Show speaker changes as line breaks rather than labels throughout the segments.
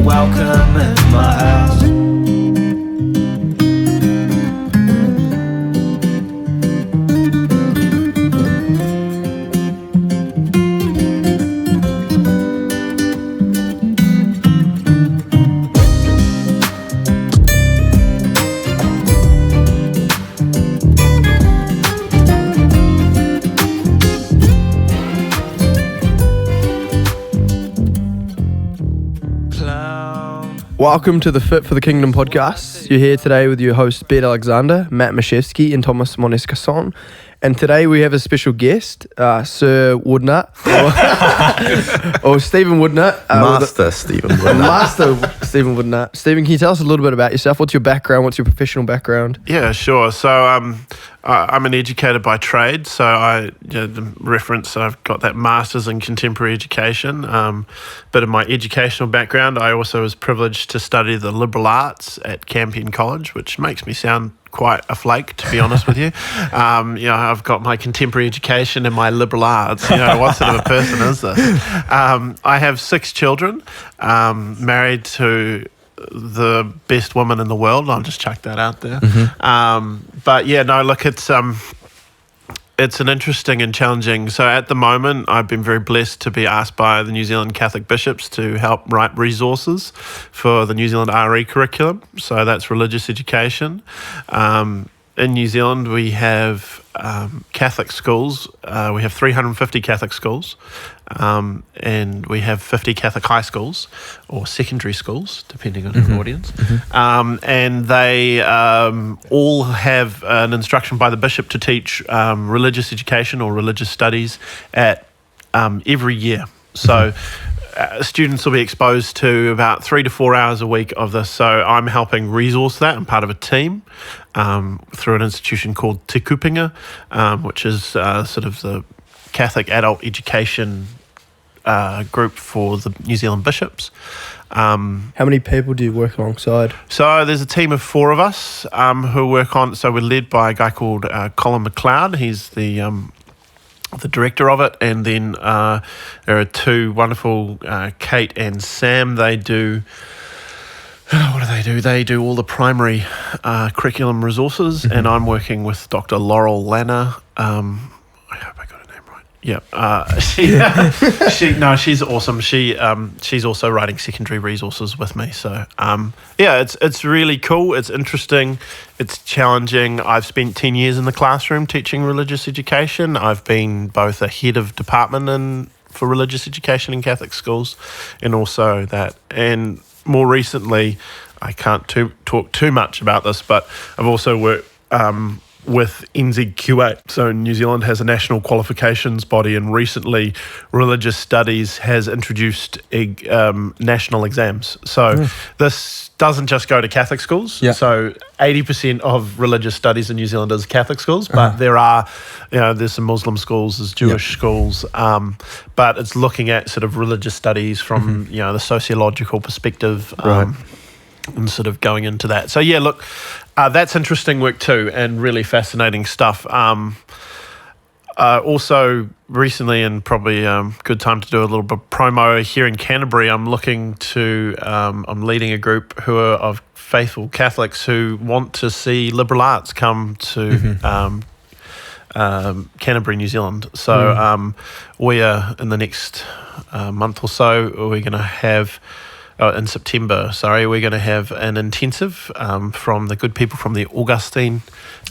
welcome in my house.
Welcome to the Fit for the Kingdom podcast. You're here today with your hosts, Bed Alexander, Matt Mashevsky, and Thomas Moneskason. And today we have a special guest, Sir Woodnutt, or Stephen Woodnutt.
Master Stephen
Woodnutt. Stephen, can you tell us a little bit about yourself? What's your background? What's your professional background?
Yeah, sure. So I'm an educator by trade. So the reference, I've got that master's in contemporary education. Bit of my educational background, I also was privileged to study the liberal arts at Campion College, which makes me sound quite a flake, to be honest with you. I've got my contemporary education and my liberal arts. What sort of a person is this? I have 6 children, married to the best woman in the world. I'll just chuck that out there. It's an interesting and challenging. So at the moment, I've been very blessed to be asked by the New Zealand Catholic bishops to help write resources for the New Zealand RE curriculum. So that's religious education. In New Zealand, we have Catholic schools. We have 350 Catholic schools, and we have 50 Catholic high schools or secondary schools, depending on your audience. And they all have an instruction by the bishop to teach religious education or religious studies at every year. So students will be exposed to about 3 to 4 hours a week of this. So I'm helping resource that. I'm part of a team through an institution called Te Kupinga, which is sort of the Catholic adult education group for the New Zealand bishops.
How many people do you work alongside?
So there's a team of 4 of us who work on. So we're led by a guy called Colin McLeod. He's the director of it, and then there are 2 wonderful, Kate and Sam. They do, what do they do? They do all the primary curriculum resources, and I'm working with Dr. Laurel Lanner. I hope I got her name right. Yeah, she's awesome. She's also writing secondary resources with me. So it's really cool. It's interesting. It's challenging. I've spent 10 years in the classroom teaching religious education. I've been both a head of department for religious education in Catholic schools, and also that. And more recently, I can't talk too much about this, but I've also worked with NZQA. So New Zealand has a national qualifications body, and recently Religious Studies has introduced national exams. So this doesn't just go to Catholic schools. Yeah. So 80% of religious studies in New Zealand is Catholic schools, but there are, there's some Muslim schools, there's Jewish schools, but it's looking at sort of religious studies from, the sociological perspective, and sort of going into that. So that's interesting work too, and really fascinating stuff. Also recently, and probably good time to do a little bit of promo here in Canterbury, I'm leading a group who are of faithful Catholics who want to see liberal arts come to Canterbury, New Zealand. So we are, in the next month or so, we're going to have in September, we're going to have an intensive from the good people from the Augustine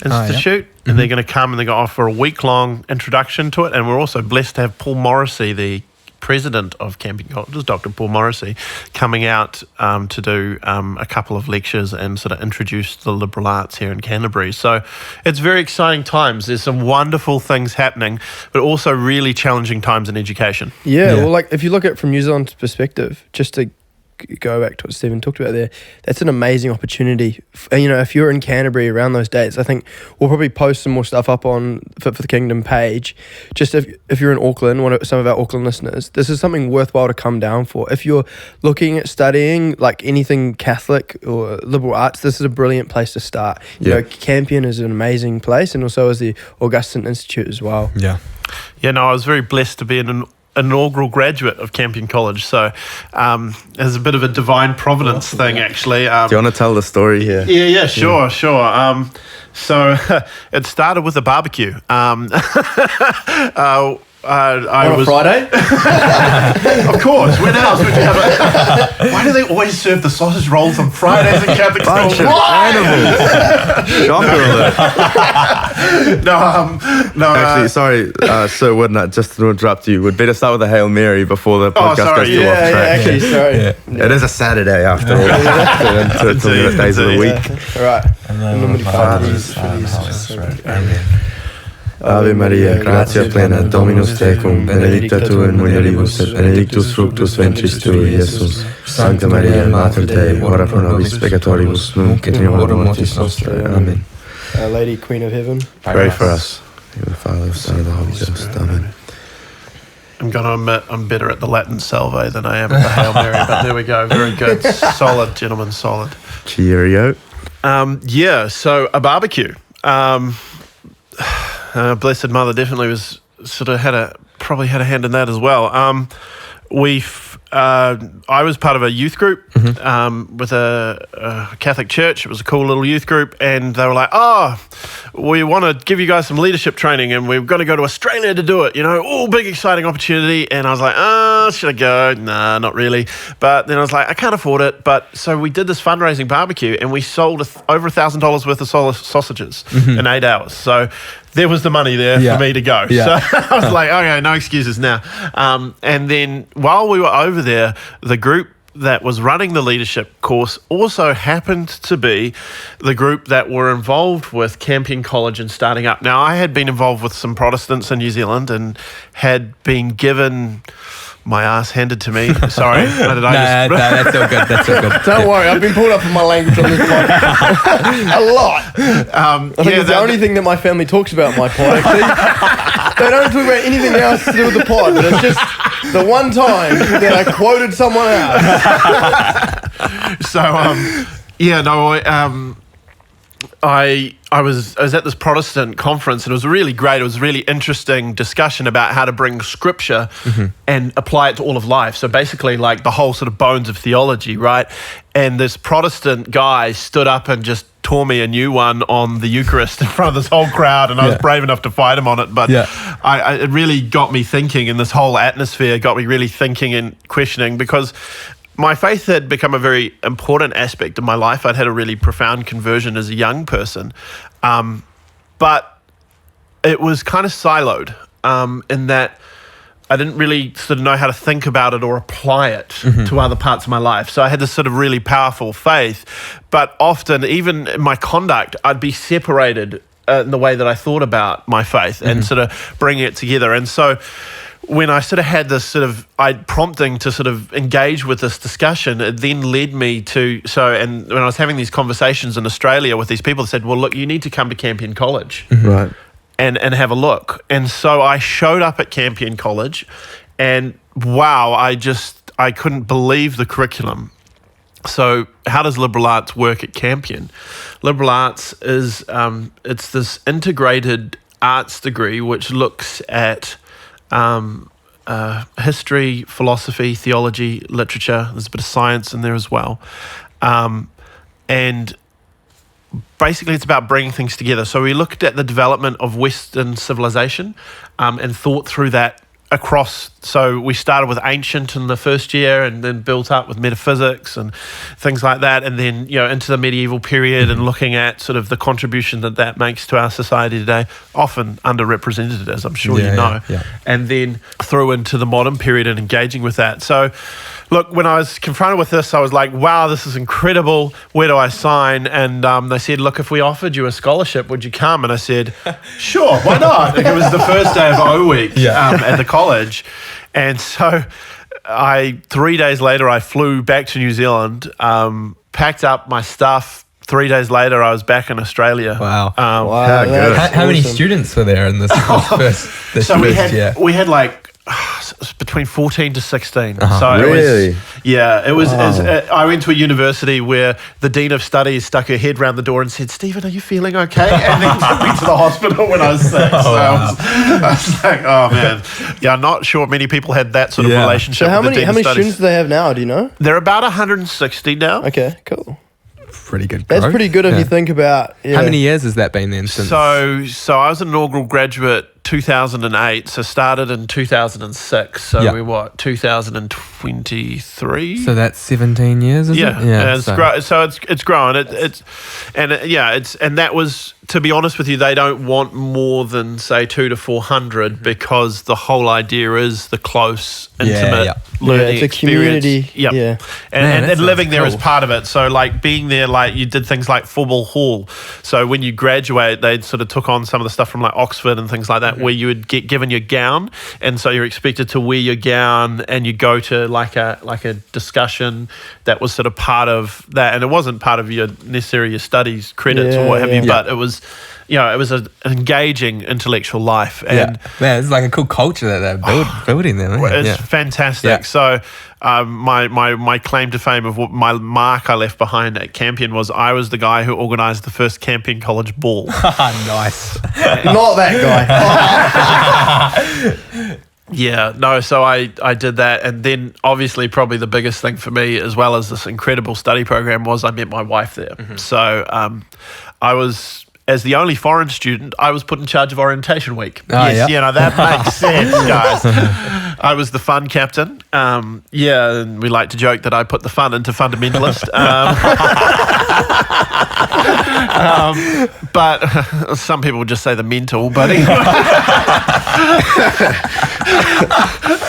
Institute, and they're going to come and they're going to offer a week-long introduction to it. And we're also blessed to have Paul Morrissey, the president of Campion College, Dr. Paul Morrissey, coming out to do a couple of lectures and sort of introduce the liberal arts here in Canterbury. So it's very exciting times. There's some wonderful things happening, but also really challenging times in education.
Yeah. Well, if you look at it from New Zealand's perspective, just to go back to what Stephen talked about there, that's an amazing opportunity. If you're in Canterbury around those dates, I think we'll probably post some more stuff up on Fit for the Kingdom page. Just if you're in Auckland, some of our Auckland listeners, this is something worthwhile to come down for. If you're looking at studying like anything Catholic or liberal arts, this is a brilliant place to start. Campion is an amazing place, and also is the Augustine Institute as well.
I was very blessed to be in an inaugural graduate of Campion College. So it's a bit of a divine providence thing, actually.
Do you want to tell the story here?
Yeah, sure. So it started with a barbecue. I
On a Friday?
Of course. When else would you have why do they always serve the sausage rolls on Fridays in Catholic schools?
Bunch of animals. Shocker alert.
No.
Actually, sorry, Sir Woodnutt, just to interrupt you. We'd better start with a Hail Mary before the podcast
sorry,
goes too off track.
Actually, sorry.
It is a Saturday after all. Into the days of the week.
All right.
And then the Father, Son, and Holy Spirit. Amen.
Ave Maria, gratia plena, Dominus tecum, benedicta tu in mulieribus, et benedictus fructus ventris tui, Iesus. Sancta Maria, Mater Dei, ora pro nobis peccatoribus, nunc et in hora mortis nostrae. Amen.
Our Lady, Queen of Heaven.
Pray for us. In the Father, the Son, and the Holy Ghost. Amen.
I'm going to admit I'm better at the Latin Salve than I am at the Hail Mary, but there we go. Very good. Solid, gentlemen, solid.
Cheerio.
So a barbecue. Blessed Mother definitely was probably had a hand in that as well. I was part of a youth group with a Catholic church. It was a cool little youth group, and they were like, we want to give you guys some leadership training, and we're going to go to Australia to do it, big exciting opportunity. And I was like, should I go? Nah, not really. But then I was like, I can't afford it. So we did this fundraising barbecue, and we sold over $1,000 worth of sausages in 8 hours. So there was the money there for me to go.
Yeah.
So I was like, okay, no excuses now. And then while we were over there, the group that was running the leadership course also happened to be the group that were involved with Campion College and starting up. Now, I had been involved with some Protestants in New Zealand and had been given my ass handed to me. Sorry.
That's all good. That's all good.
Don't worry, I've been pulled up in my language on this podcast a lot. I think it's the only thing that my family talks about in my pod, actually. They don't talk about anything else to do with the pod, but it's just the one time that I quoted someone else.
I was at this Protestant conference, and it was really great. It was a really interesting discussion about how to bring scripture and apply it to all of life. So basically, like the whole sort of bones of theology, right? And this Protestant guy stood up and just tore me a new one on the Eucharist in front of this whole crowd, and I was brave enough to fight him on it. But it really got me thinking, and this whole atmosphere got me really thinking and questioning, because my faith had become a very important aspect of my life. I'd had a really profound conversion as a young person, but it was kind of siloed in that I didn't really sort of know how to think about it or apply it to other parts of my life. So I had this sort of really powerful faith, but often, even in my conduct, I'd be separated in the way that I thought about my faith and sort of bringing it together. And so when I sort of had this sort of prompting to sort of engage with this discussion, it then led me to, and when I was having these conversations in Australia with these people, they said, well, look, you need to come to Campion College
Right.
and have a look. And so I showed up at Campion College, and wow, I couldn't believe the curriculum. So how does liberal arts work at Campion? Liberal arts is, it's this integrated arts degree which looks at history, philosophy, theology, literature. There's a bit of science in there as well. And basically it's about bringing things together. So we looked at the development of Western civilization and thought through that across. So we started with ancient in the first year, and then built up with metaphysics and things like that, and then into the medieval period and looking at sort of the contribution that makes to our society today, often underrepresented, as I'm sure you know. And then through into the modern period and engaging with that. So look, when I was confronted with this, I was like, wow, this is incredible. Where do I sign? And they said, look, if we offered you a scholarship, would you come? And I said, sure, why not? Like, it was the first day of O Week at the college. And so 3 days later, I flew back to New Zealand, packed up my stuff. 3 days later, I was back in Australia.
Wow.
How good.
How many students were there in this first
year? We had like it was between 14 to 16.
Uh-huh.
So
Really?
it was. I went to a university where the dean of studies stuck her head round the door and said, "Stephen, are you feeling okay?" And then took me to the hospital when I was 6. I was like, oh man, yeah. I'm not sure many people had that sort of relationship.
So how
with the
many
dean of studies.
students do they have now? Do you know?
They're about 160 now.
Okay, cool.
Pretty good.
That's
growth.
pretty good if you think about. Yeah.
How many years has that been then? Since
So I was an inaugural graduate 2008, so started in 2006. So
Yeah.
we're 2023.
So that's 17 years, is it?
Yeah, so it's grown. And that was, to be honest with you, they don't want more than say 200 to 400 because the whole idea is the close, intimate learning
it's a
experience.
community. Yeah.
And
that
living there is
sounds
part of it. So like being there, like you did things like football hall. So when you graduate, they sort of took on some of the stuff from like Oxford and things like that, where you would get given your gown, and so you're expected to wear your gown, and you go to like a discussion that was sort of part of that, and it wasn't part of your studies credits or what have you, but it was. It was an engaging intellectual life. And
man, it's like a cool culture that they're building there.
it's fantastic.
Yeah.
So my claim to fame of what my mark I left behind at Campion was I was the guy who organised the first Campion College ball.
Nice.
Not that guy.
So I did that, and then obviously probably the biggest thing for me, as well as this incredible study program, was I met my wife there. So I was, as the only foreign student, I was put in charge of orientation week. That makes sense, guys. I was the fun captain. And we like to joke that I put the fun into fundamentalist. But some people would just say the mental, but anyway.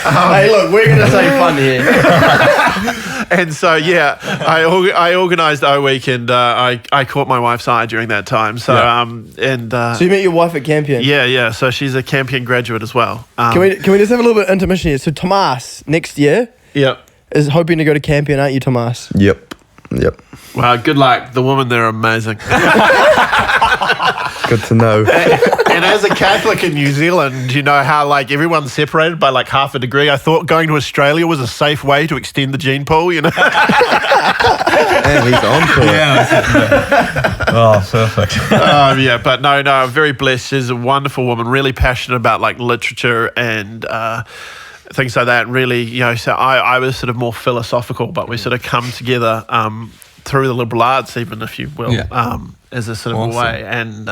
Hey, look, we're going to say fun here.
And so, I organised O Week, and I caught my wife's eye during that time. So,
So you met your wife at Campion?
Yeah. So she's a Campion graduate as well.
Can we just have a little bit of intermission here? So Tomas, next year, is hoping to go to Campion, aren't you, Tomas?
Yep.
Well, good luck. The women there are amazing.
Good to know.
And as a Catholic in New Zealand, you know how like everyone's separated by like half a degree. I thought going to Australia was a safe way to extend the gene pool,
And he's on to it.
Oh, perfect.
But no, I'm very blessed. She's a wonderful woman, really passionate about like literature and things like that. Really, so I was sort of more philosophical, but we sort of come together through the liberal arts, even if you will, as a sort of a way. And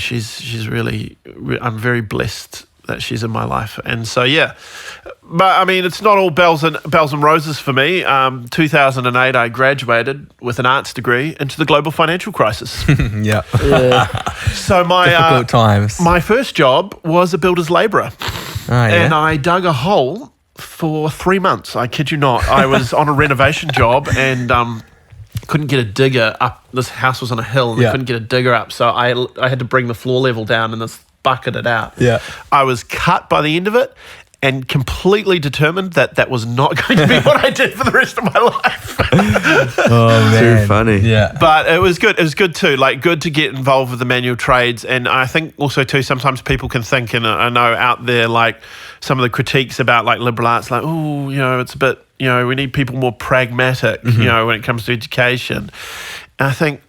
she's really. I'm very blessed that she's in my life, and so But I mean, it's not all bells and roses for me. 2008, I graduated with an arts degree into the global financial crisis. So my
difficult times.
My first job was a builder's labourer, and I dug a hole for 3 months. I kid you not. I was on a renovation job and couldn't get a digger up. This house was on a hill, and I couldn't get a digger up, so I had to bring the floor level down and this bucket it out. I was cut by the end of it, and completely determined that was not going to be what I did for the rest of my life.
Oh, man.
Too funny.
Yeah.
But it was good. It was good too. Like, good to get involved with the manual trades. And I think also too, sometimes people can think, and I know out there, like some of the critiques about like liberal arts, like, oh, it's a bit, we need people more pragmatic, when it comes to education. And I think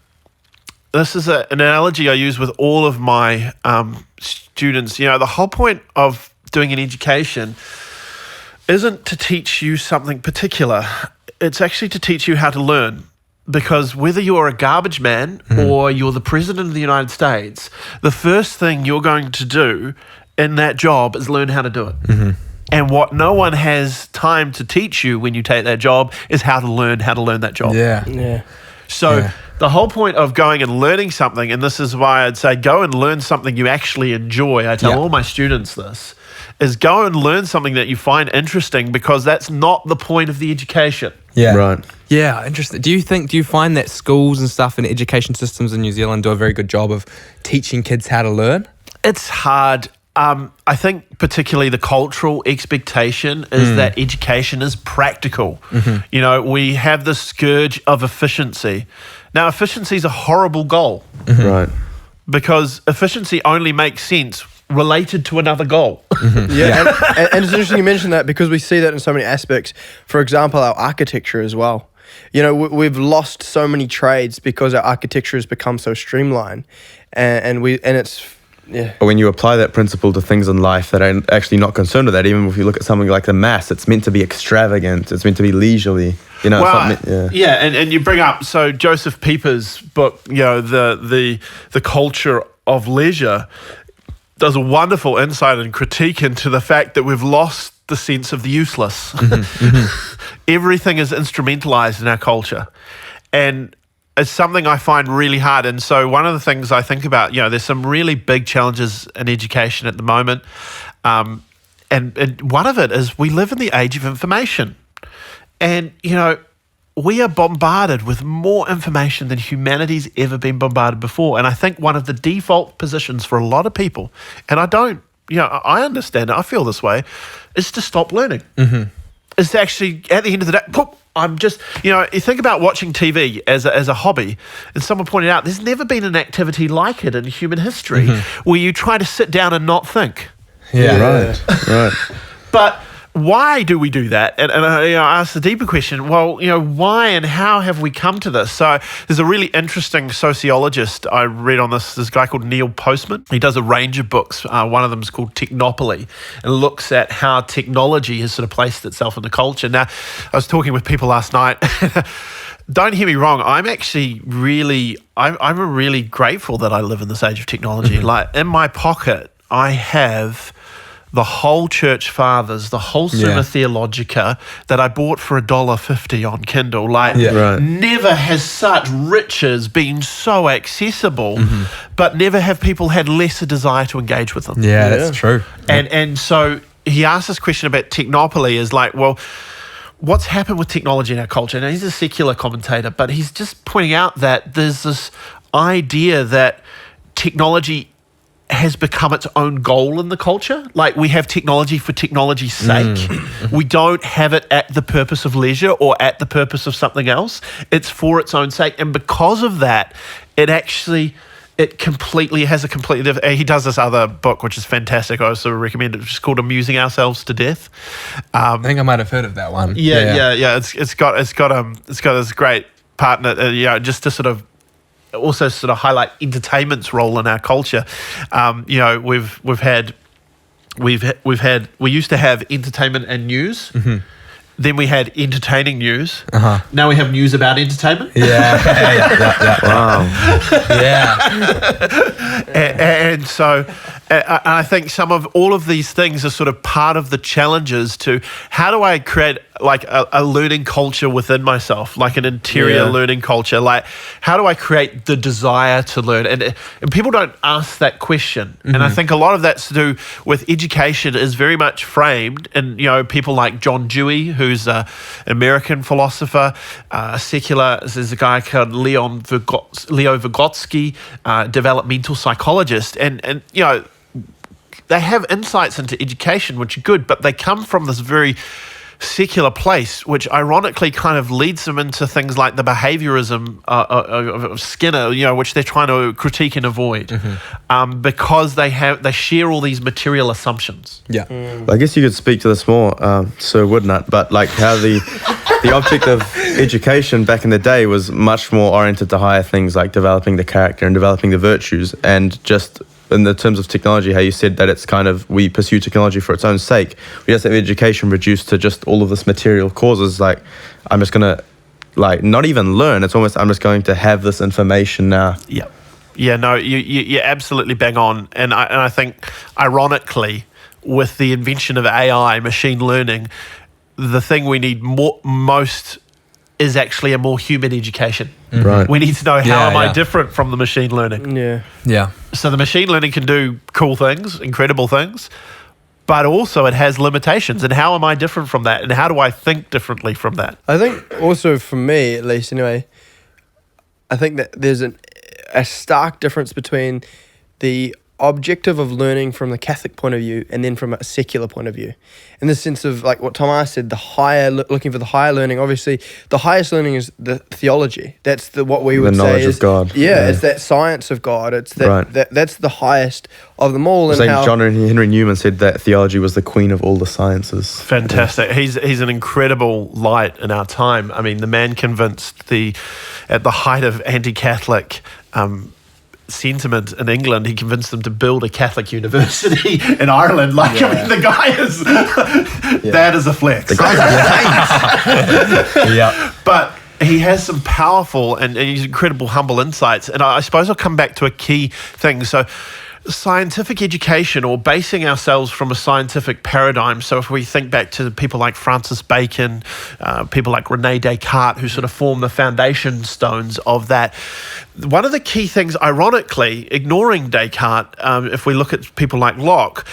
this is an analogy I use with all of my students. The whole point of doing an education isn't to teach you something particular. It's actually to teach you how to learn. Because whether you're a garbage man or you're the president of the United States, the first thing you're going to do in that job is learn how to do it. And what no one has time to teach you when you take that job is how to learn that job. So the whole point of going and learning something, and this is why I'd say go and learn something you actually enjoy. I tell all my students this, is go and learn something that you find interesting, because that's not the point of the education.
Right.
Yeah, interesting. Do you find that schools and stuff and education systems in New Zealand do a very good job of teaching kids how to learn?
It's hard. I think particularly the cultural expectation is that education is practical. We have the scourge of efficiency. Now, efficiency is a horrible goal.
Right.
Because efficiency only makes sense related to another goal.
Yeah, and it's interesting you mentioned that because we see that in so many aspects. For example, our architecture as well. You know, we've lost so many trades because our architecture has become so streamlined, and it's. Yeah.
But when you apply that principle to things in life that are actually not concerned with that, even if you look at something like the mass, it's meant to be extravagant. It's meant to be leisurely. You know,
Well,
it's not meant,
and you bring up Joseph Pieper's book, you know, the culture of leisure, does a wonderful insight and critique into the fact that we've lost the sense of the useless. Everything is instrumentalized in our culture, and it's something I find really hard. And so one of the things I think about, you know, there's some really big challenges in education at the moment. And one of it is we live in the age of information. And, you know, we are bombarded with more information than humanity's ever been bombarded before. And I think one of the default positions for a lot of people, and I understand it, I feel this way, is to stop learning. Is to actually, at the end of the day, I'm just, you know, you think about watching TV as a hobby, and someone pointed out there's never been an activity like it in human history where you try to sit down and not think.
Right.
But why do we do that? And I ask the deeper question, well, you know, why and how have we come to this? So there's a really interesting sociologist I read on this guy called Neil Postman. He does a range of books. One of them is called Technopoly, and looks at how technology has sort of placed itself in the culture. Now, I was talking with people last night. Don't hear me wrong. I'm actually I'm really grateful that I live in this age of technology. Like, in my pocket, I have the whole Church Fathers, the whole Summa Theologica that I bought for $1.50 on Kindle. Like, never has such riches been so accessible, but never have people had less a desire to engage with them.
Yeah, that's true.
And so he asked this question about Technopoly is like, well, what's happened with technology in our culture? Now, he's a secular commentator, but he's just pointing out that there's this idea that technology has become its own goal in the culture. Like, we have technology for technology's sake. We don't have it at the purpose of leisure or at the purpose of something else. It's for its own sake. And because of that, it completely has a completely different. He does this other book, which is fantastic. I also recommend it, which is called Amusing Ourselves to Death.
I think I might have heard of that one.
Yeah. It's got this great partner, just to sort of also sort of highlight entertainment's role in our culture. You know, we used to have entertainment and news. Then we had entertaining news. Now we have news about entertainment.
Wow.
And so I think all of these things are sort of part of the challenges to how do I create like a learning culture within myself, like an interior learning culture. Like, how do I create the desire to learn? And people don't ask that question. And I think a lot of that's to do with education is very much framed. And, you know, people like John Dewey, who's an American philosopher, secular, there's a guy called Leo Vygotsky, developmental psychologist. And you know, they have insights into education, which are good, but they come from this very secular place, which ironically kind of leads them into things like the behaviorism of Skinner, you know, which they're trying to critique and avoid, because they share all these material assumptions.
I guess you could speak to this more, Sir Woodnutt, but like how the object of education back in the day was much more oriented to higher things like developing the character and developing the virtues, and just in the terms of technology, how you said that it's kind of, we pursue technology for its own sake. We just have education reduced to just all of this material causes. Like, I'm just going to, like, not even learn. It's almost, I'm just going to have this information now.
Yeah, no, you absolutely bang on. And I think, ironically, with the invention of AI, machine learning, the thing we need most is actually a more human education.
Right.
We need to know how am I different from the machine learning.
Yeah.
So the machine learning can do cool things, incredible things, but also it has limitations. And how am I different from that? And how do I think differently from that?
I think also, for me at least anyway, I think that there's a stark difference between the objective of learning from the Catholic point of view and then from a secular point of view. In the sense of like what Thomas said, the higher looking for the higher learning. Obviously, the highest learning is the theology. That's what we would say
knowledge
is
of God.
Yeah, it's that science of God. It's that's the highest of them all.
St. John Henry Newman said that theology was the queen of all the sciences.
Fantastic. He's an incredible light in our time. I mean, the man convinced at the height of anti-Catholic sentiment in England, he convinced them to build a Catholic university in Ireland. I mean, the guy is that is a flex. But he has some powerful and he's incredible humble insights. And I suppose I'll come back to a key thing. So scientific education, or basing ourselves from a scientific paradigm. So if we think back to people like Francis Bacon, people like Rene Descartes, who sort of form the foundation stones of that. One of the key things, ironically, ignoring Descartes, if we look at people like Locke,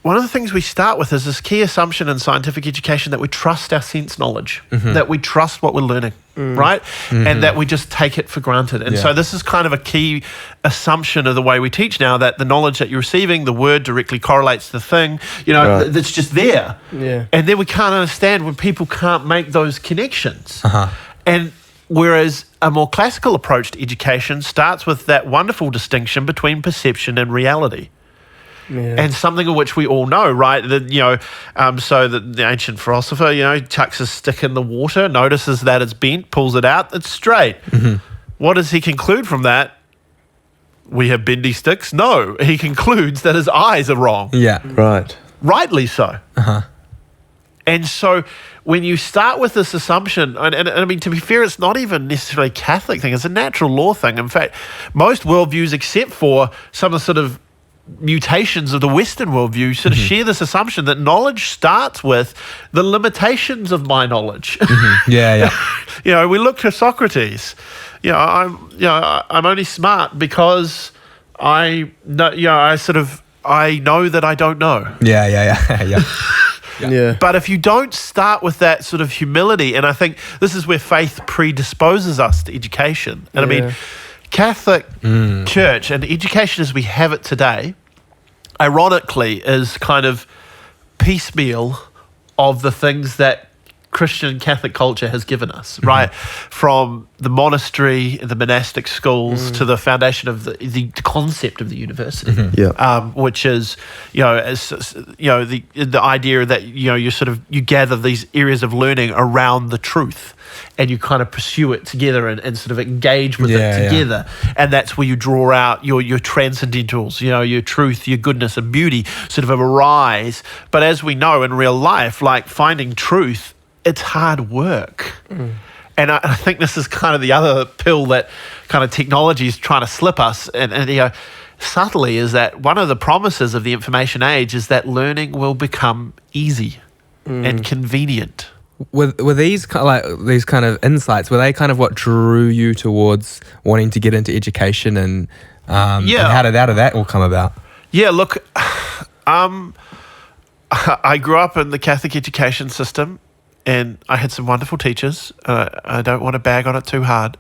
one of the things we start with is this key assumption in scientific education that we trust our sense knowledge, that we trust what we're learning, right? And that we just take it for granted. And so this is kind of a key assumption of the way we teach now, that the knowledge that you're receiving, the word directly correlates to the thing, that's just there. Yeah. And then we can't understand when people can't make those connections. And whereas a more classical approach to education starts with that wonderful distinction between perception and reality. Yeah. And something of which we all know, right? That so the ancient philosopher, chucks his stick in the water, notices that it's bent, pulls it out, it's straight. What does he conclude from that? We have bendy sticks? No, he concludes that his eyes are wrong.
Yeah,
right.
Rightly so. And so when you start with this assumption, and I mean, to be fair, it's not even necessarily a Catholic thing; it's a natural law thing. In fact, most worldviews, except for some of the sort of mutations of the Western worldview, sort of share this assumption that knowledge starts with the limitations of my knowledge. We look to Socrates. I'm only smart because I know. I know that I don't know.
Yeah.
But if you don't start with that sort of humility, and I think this is where faith predisposes us to education. And I mean, Catholic Church and education as we have it today, ironically, is kind of piecemeal of the things that Christian Catholic culture has given us, right? From the monastery, the monastic schools, to the foundation of the concept of the university, which is, the idea that you gather these areas of learning around the truth, and you kind of pursue it together and sort of engage with it together, and that's where you draw out your transcendentals, your truth, your goodness and beauty sort of arise. But as we know in real life, like finding truth, it's hard work. And I think this is kind of the other pill that kind of technology is trying to slip us, and subtly, is that one of the promises of the information age is that learning will become easy and convenient.
Were these kind of insights, were they kind of what drew you towards wanting to get into education, and how did that all come about? Yeah,
look, I grew up in the Catholic education system, and I had some wonderful teachers. I don't want to bag on it too hard,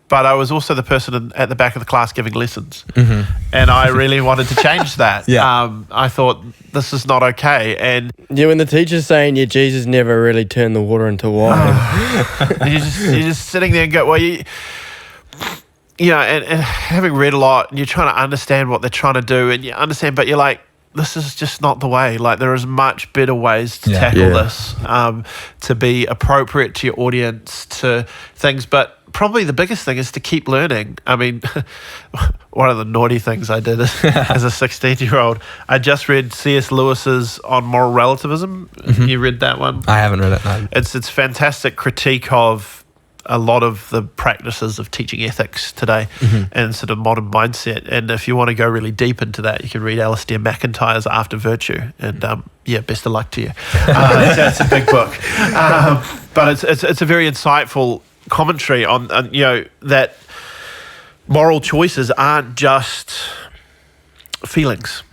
but I was also the person at the back of the class giving lessons, and I really wanted to change that. I thought, this is not okay. And
when the teacher's saying, Jesus never really turned the water into wine.
you're just sitting there and go, well, and having read a lot, and you're trying to understand what they're trying to do, and you understand, but you're like, this is just not the way. Like, there is much better ways to tackle this, to be appropriate to your audience, to things. But probably the biggest thing is to keep learning. I mean, one of the naughty things I did as a 16-year-old, I just read C.S. Lewis's On Moral Relativism. You read that one?
I haven't read it, no.
It's fantastic critique of a lot of the practices of teaching ethics today and sort of modern mindset. And if you want to go really deep into that, you can read Alistair McIntyre's After Virtue. And best of luck to you. It's a big book. But it's a very insightful commentary on that moral choices aren't just feelings.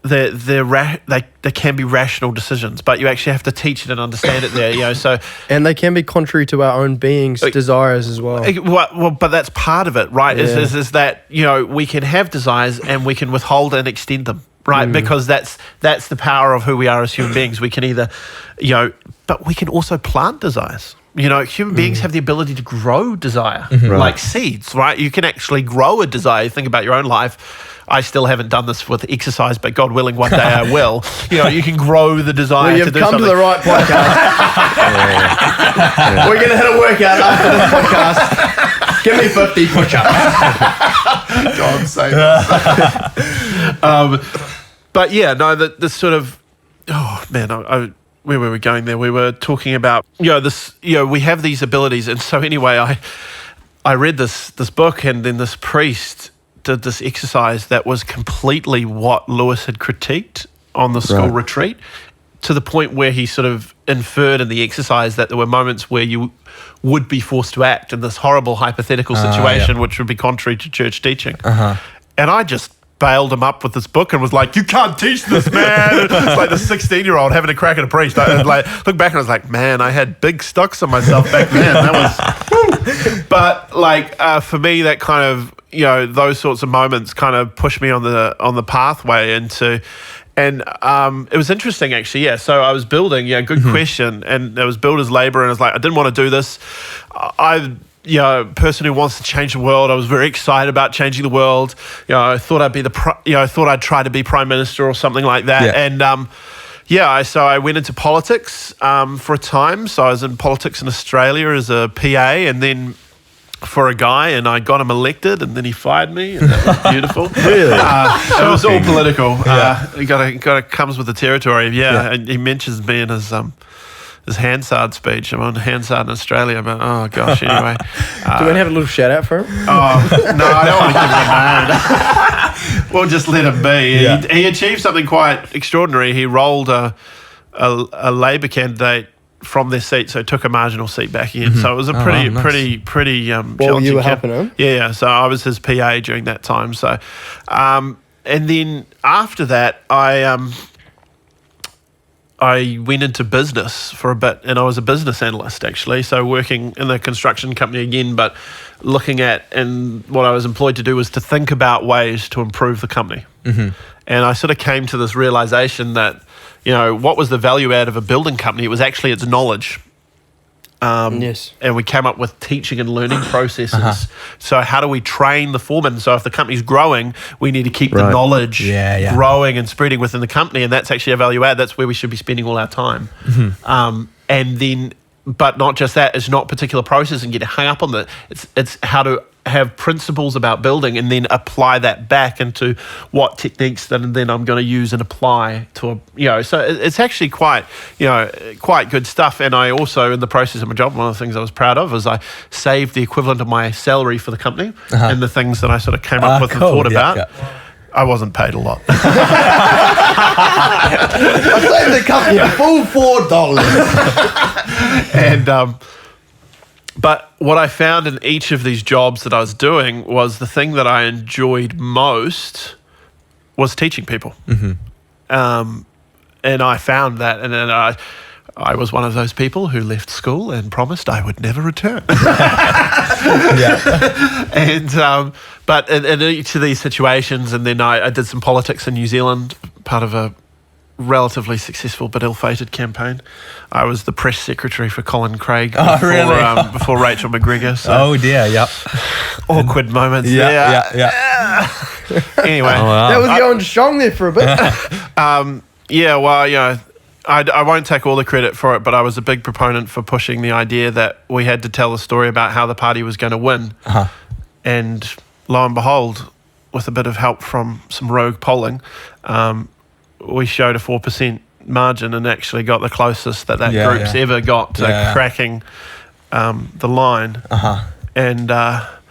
they can be rational decisions, but you actually have to teach it and understand it there, so
and they can be contrary to our own being's desires as well.
Well, but that's part of it, right? Is that we can have desires and we can withhold and extend them, right? Because that's the power of who we are as human beings. We can either but we can also plant desires. Human beings have the ability to grow desire, like seeds, right? You can actually grow a desire. Think about your own life. I still haven't done this with exercise, but God willing, one day I will. You can grow the desire to do something. You've come
to the right podcast. We're going to hit a workout after this podcast. Give me 50 push-ups.
God save us. But yeah, no, the sort of, oh man, where were we going there? We were talking about, this, we have these abilities. And so anyway, I read this book, and then this priest did this exercise that was completely what Lewis had critiqued on the school retreat, to the point where he sort of inferred in the exercise that there were moments where you would be forced to act in this horrible hypothetical situation, which would be contrary to church teaching. And I just bailed him up with this book and was like, you can't teach this, man. It's like the 16-year-old having a crack at a priest. I look back and I was like, man, I had big stocks on myself back then. That was, but for me, that kind of, those sorts of moments kind of pushed me on the pathway into, and it was interesting actually. Yeah. So I was building, good question. And there was builder's labor, and I was like, I didn't want to do this. Person who wants to change the world. I was very excited about changing the world. I thought I'd be I thought I'd try to be prime minister or something like that. Yeah. And so I went into politics for a time. So I was in politics in Australia as a PA, and then for a guy, and I got him elected, and then he fired me, and that was beautiful.
Really?
It was all political. It got comes with the territory. Yeah. And he mentions me in his Hansard speech. I'm on Hansard in Australia, but oh gosh, anyway.
Do you want to have a little shout out for him?
Oh, no, I don't want to give him a name. We'll just let him be. Yeah. He achieved something quite extraordinary. He rolled a Labor candidate from their seat, so took a marginal seat back in. So it was a pretty challenging.
Well, you were helping him?
Yeah, so I was his PA during that time. So, and then after that, I went into business for a bit, and I was a business analyst actually. So working in a construction company again, but looking at, and what I was employed to do was to think about ways to improve the company. And I sort of came to this realization that, what was the value add of a building company? It was actually its knowledge.
Yes.
And we came up with teaching and learning processes. So how do we train the foreman? So if the company's growing, we need to keep the knowledge growing and spreading within the company, and that's actually a value add. That's where we should be spending all our time. And then, but not just that, it's not particular process and get hung up on that. It's how to have principles about building and then apply that back into what techniques that then I'm going to use and apply to so it's actually quite good stuff. And I also, in the process of my job, one of the things I was proud of is I saved the equivalent of my salary for the company and the things that I sort of came up with and thought about. I wasn't paid a lot.
I saved the company a full $4.
And but what I found in each of these jobs that I was doing was the thing that I enjoyed most was teaching people. And I found that, and then I was one of those people who left school and promised I would never return. And but in each of these situations, and then I did some politics in New Zealand, part of a relatively successful but ill-fated campaign. I was the press secretary for Colin Craig before Rachel McGregor. So
oh dear,
awkward moments.
Yeah.
Anyway,
that was going strong there for a bit.
I won't take all the credit for it, but I was a big proponent for pushing the idea that we had to tell the story about how the party was going to win. And lo and behold, with a bit of help from some rogue polling, we showed a 4% margin and actually got the closest that group's ever got to cracking the line. And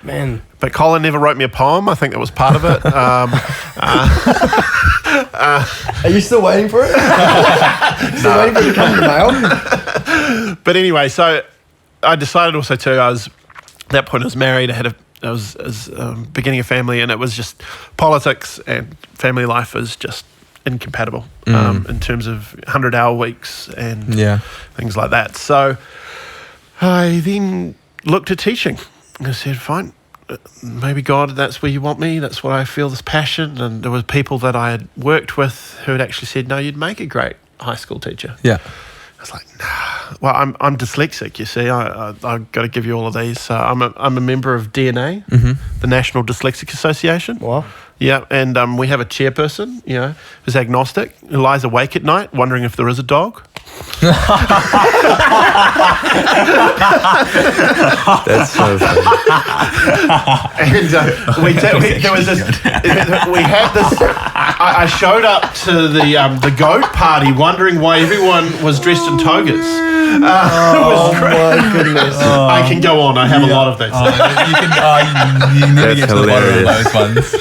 man,
but Colin never wrote me a poem. I think that was part of it.
Are you still waiting for it? Still waiting for it to come in the mail?
But anyway, so I decided also too. At that point I was married. I was beginning a family, and it was just politics and family life is just incompatible in terms of 100-hour weeks and things like that. So I then looked at teaching. I said, fine, maybe God, that's where you want me. That's what I feel, this passion. And there were people that I had worked with who had actually said, no, you'd make a great high school teacher.
Yeah.
I was like, nah. Well, I'm dyslexic, you see. I've got to give you all of these. So I'm a member of DNA, the National Dyslexic Association.
Wow.
Yeah, and we have a chairperson, who's agnostic, who lies awake at night wondering if there is a dog.
That's so funny.
And there was this. We had this. I showed up to the goat party wondering why everyone was dressed in togas.
My goodness.
I can go on. I have a lot of these.
You never get to the bottom of those ones.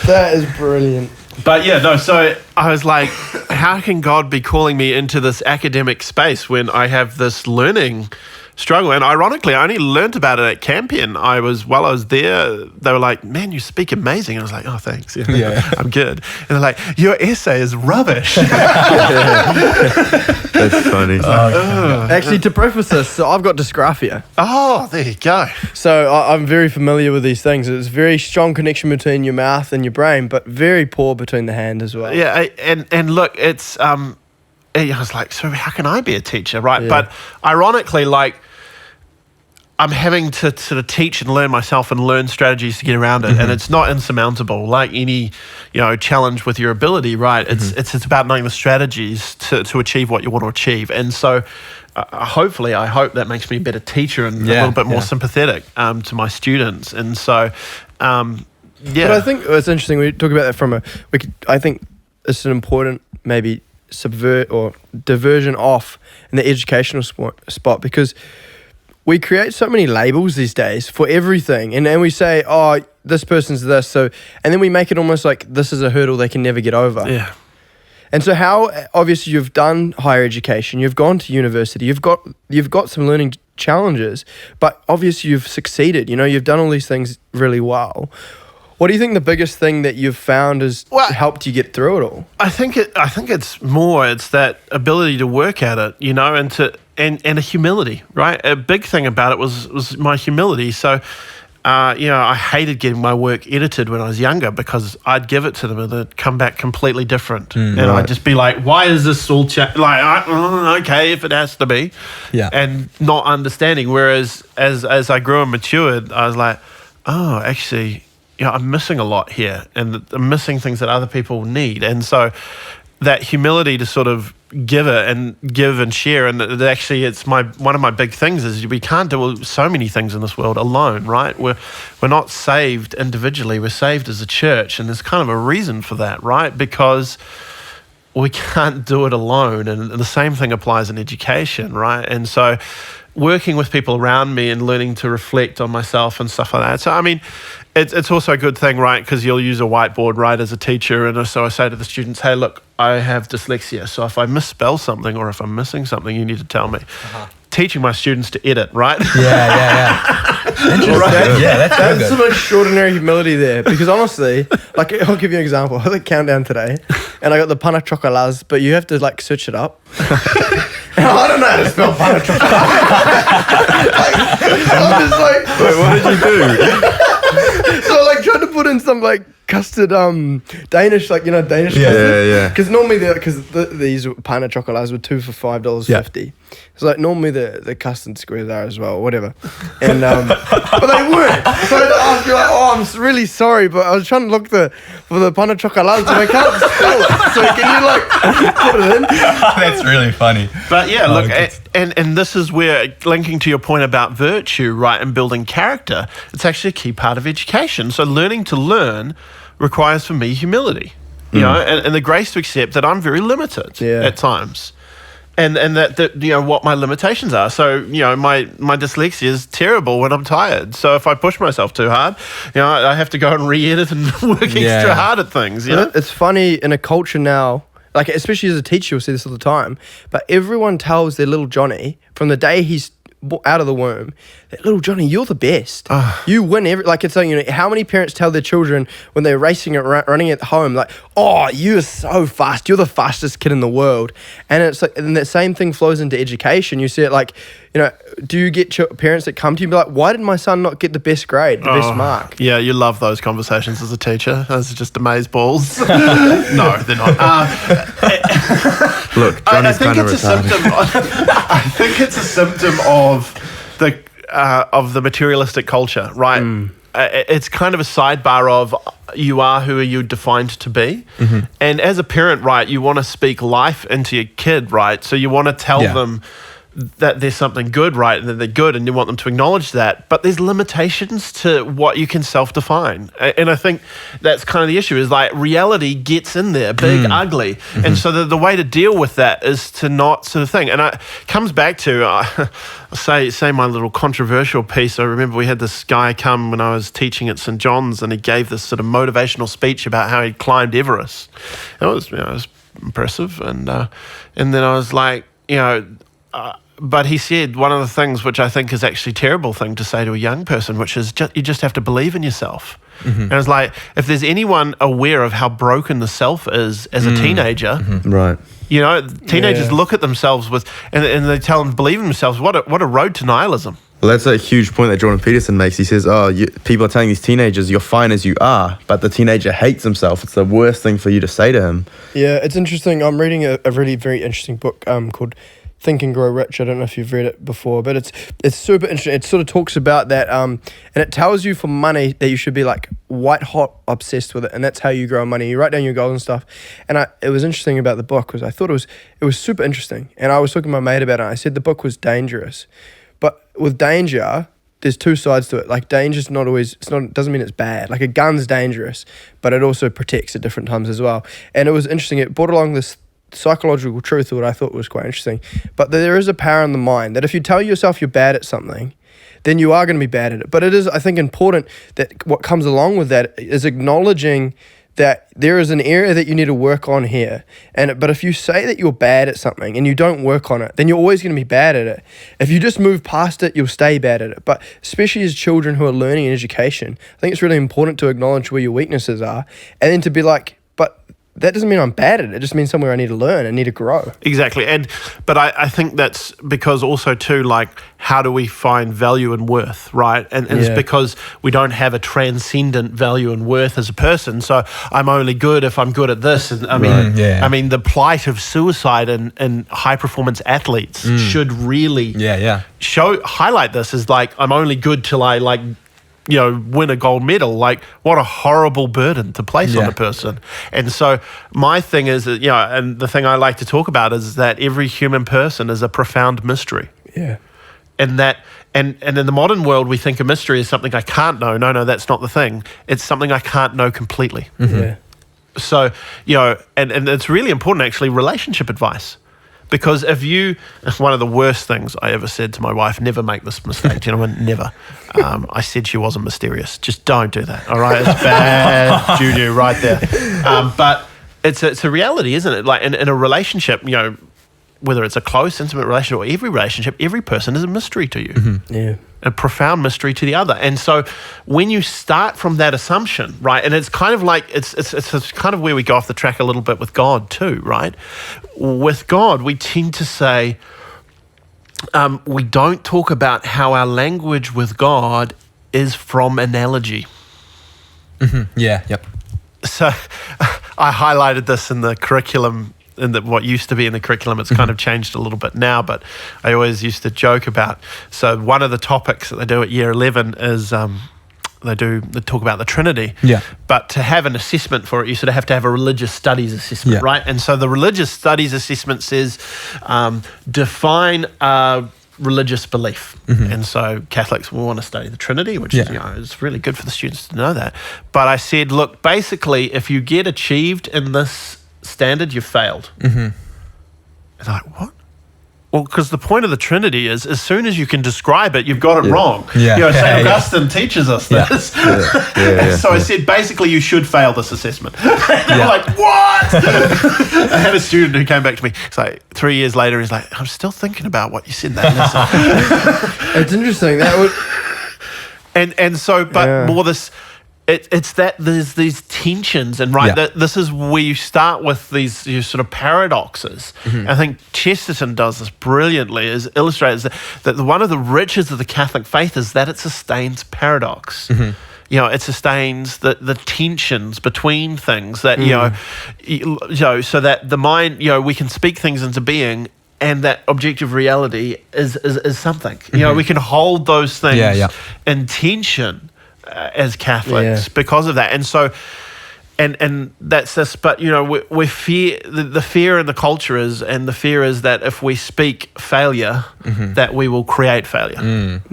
That is brilliant.
But yeah, no, so I was like, how can God be calling me into this academic space when I have this learning struggle? And ironically, I only learned about it at Campion. While I was there, they were like, man, you speak amazing. And I was like, oh, thanks. Yeah. I'm good. And they're like, your essay is rubbish.
That's funny.
Actually, to preface this, so I've got dysgraphia.
Oh, there you go.
So I'm very familiar with these things. It's a very strong connection between your mouth and your brain, but very poor between the hand as well.
Yeah, and look, it's I was like, so how can I be a teacher, right?
Yeah.
But ironically, like, I'm having to sort of teach and learn myself and learn strategies to get around it, and it's not insurmountable. Like any, challenge with your ability, right? It's about knowing the strategies to achieve what you want to achieve, and so hopefully, I hope that makes me a better teacher and a little bit more sympathetic to my students, and so But
I think it's interesting. We talk about that I think it's an important maybe subvert or diversion off in the educational spot because we create so many labels these days for everything, and then we say, oh, this person's this, so, and then we make it almost like this is a hurdle they can never get over.
Yeah.
And so how, obviously you've done higher education, you've gone to university, you've got some learning challenges, but obviously you've succeeded, you've done all these things really well. What do you think the biggest thing that you've found has helped you get through it all?
I think it's that ability to work at it, and a humility, right? A big thing about it was my humility. So, I hated getting my work edited when I was younger because I'd give it to them and it'd come back completely different, and I'd just be like, "Why is this all okay, if it has to be," and not understanding. Whereas as I grew and matured, I was like, "Oh, actually." I'm missing a lot here, and I'm missing things that other people need. And so that humility to sort of give and share, and actually it's one of my big things is we can't do so many things in this world alone, right? We're not saved individually, we're saved as a church, and there's kind of a reason for that, right? Because we can't do it alone, and the same thing applies in education, right? And so working with people around me and learning to reflect on myself and stuff like that. So, I mean, it's also a good thing, right? Because you'll use a whiteboard, right, as a teacher. And so I say to the students, hey, look, I have dyslexia. So if I misspell something or if I'm missing something, you need to tell me. Teaching my students to edit, right?
Yeah. Interesting.
Right?
Yeah,
that's some extraordinary humility there. Because honestly, like, I'll give you an example. I had a countdown today, and I got the pana chocolats, but you have to like search it up. And I don't know how to spell pana chocolate. I'm just like,
Wait, what did you do?
So I like tried to put in some like custard Danish, like Danish custard.
Yeah.
Because normally these pana chocolats were 2 for $5.50. So like normally the custard squares are as well, whatever. And but they weren't. So I was like, I'm really sorry, but I was trying to look for the pana chocolats and I can't spell it. So can you like put it in?
That's really funny.
But yeah, look, and this is where, linking to your point about virtue, right, and building character, it's actually a key part of education. So learning to learn requires for me humility, and the grace to accept that I'm very limited at times. And that what my limitations are. So my dyslexia is terrible when I'm tired. So if I push myself too hard, I have to go and re-edit and work extra hard at things.
It's funny in a culture now, like especially as a teacher, you'll see this all the time. But everyone tells their little Johnny from the day he's out of the womb, that little Johnny, you're the best. You win it's like, you know, how many parents tell their children when they're racing it, running at home, like, oh, you're so fast, you're the fastest kid in the world. And it's like, and that same thing flows into education. You see it like, you know, do you get parents that come to you and be like, why did my son not get the best grade, the best mark?
Yeah, you love those conversations as a teacher. Those are just amazeballs. No, they're not.
Look, Johnny's kind of retarded.
I think it's a symptom of the materialistic culture, right? It's kind of a sidebar of you are who are you defined to be. And as a parent, right, you want to speak life into your kid, right? So you want to tell them that there's something good, right, and that they're good, and you want them to acknowledge that. But there's limitations to what you can self-define. And I think that's kind of the issue, is like reality gets in there, big, ugly. And so the way to deal with that is to not sort of thing. And it comes back to, say my little controversial piece. I remember we had this guy come when I was teaching at St. John's, and he gave this sort of motivational speech about how he'd climbed Everest. It was impressive. And then I was like, you know, but he said one of the things which I think is actually a terrible thing to say to a young person, which is you just have to believe in yourself. And it's like, if there's anyone aware of how broken the self is as a teenager,
right?
You know, teenagers look at themselves and they tell them to believe in themselves. What a road to nihilism.
Well, that's a huge point that Jordan Peterson makes. He says, people are telling these teenagers, you're fine as you are, but the teenager hates himself. It's the worst thing for you to say to him. Yeah,
it's interesting. I'm reading a really very interesting book called Think and Grow Rich. I don't know if you've read it before, but it's super interesting. It sort of talks about that, and it tells you for money that you should be like white hot obsessed with it, and that's how you grow money. You write down your goals and stuff. And it was interesting about the book was I thought it was super interesting, and I was talking to my mate about it. And I said the book was dangerous, but with danger, there's two sides to it. Like danger's not always, doesn't mean it's bad. Like a gun's dangerous, but it also protects at different times as well. And it was interesting. It brought along this psychological truth, what I thought was quite interesting. But there is a power in the mind that if you tell yourself you're bad at something, then you are going to be bad at it. But it is, I think, important that what comes along with that is acknowledging that there is an area that you need to work on here. But if you say that you're bad at something and you don't work on it, then you're always going to be bad at it. If you just move past it, you'll stay bad at it. But especially as children who are learning in education, I think it's really important to acknowledge where your weaknesses are and then to be like, but that doesn't mean I'm bad at it. It just means somewhere I need to learn and need to grow.
Exactly. But I think that's because also too, like, how do we find value and worth, right? And it's because we don't have a transcendent value and worth as a person. So I'm only good if I'm good at this. And I mean, the plight of suicide and high performance athletes should really highlight this as like, I'm only good till I win a gold medal. Like, what a horrible burden to place on a person. And so my thing is that, and the thing I like to talk about is that every human person is a profound mystery.
Yeah.
And in the modern world, we think a mystery is something I can't know. No, that's not the thing. It's something I can't know completely.
Yeah.
So, and it's really important, actually, relationship advice. Because one of the worst things I ever said to my wife, never make this mistake, never. I said she wasn't mysterious. Just don't do that, all right? It's bad juju right there. But it's a reality, isn't it? Like in a relationship, whether it's a close, intimate relationship or every relationship, every person is a mystery to you.
Mm-hmm. Yeah.
A profound mystery to the other. And so when you start from that assumption, right, and it's kind of like, it's kind of where we go off the track a little bit with God too, right? With God, we tend to say, we don't talk about how our language with God is from analogy.
Mm-hmm. Yeah, yep.
So I highlighted this in the curriculum, what used to be in the curriculum. It's kind of changed a little bit now, but I always used to joke about. So one of the topics that they do at year 11 is they talk about the Trinity.
Yeah.
But to have an assessment for it, you sort of have to have a religious studies assessment, right? And so the religious studies assessment says define religious belief. Mm-hmm. And so Catholics will want to study the Trinity, which is really good for the students to know that. But I said, look, basically, if you get achieved in this standard, you've failed. Mm-hmm. And they're like, what? Well, because the point of the Trinity is, as soon as you can describe it, you've got it wrong.
Yeah.
St. Augustine teaches us this. So I said, basically, you should fail this assessment. I'm like, what? I had a student who came back to me. It's like 3 years later, he's like, I'm still thinking about what you said in that lesson.
It's interesting. That would...
And so, but more this... It's that there's these tensions, and that this is where you start with these sort of paradoxes. I think Chesterton does this brilliantly, is illustrates that one of the riches of the Catholic faith is that it sustains paradox. It sustains the tensions between things that, so that the mind, we can speak things into being, and that objective reality is something. We can hold those things in tension as Catholics because of that. And so and that's this, but we fear the fear in the culture is that if we speak failure, that we will create failure.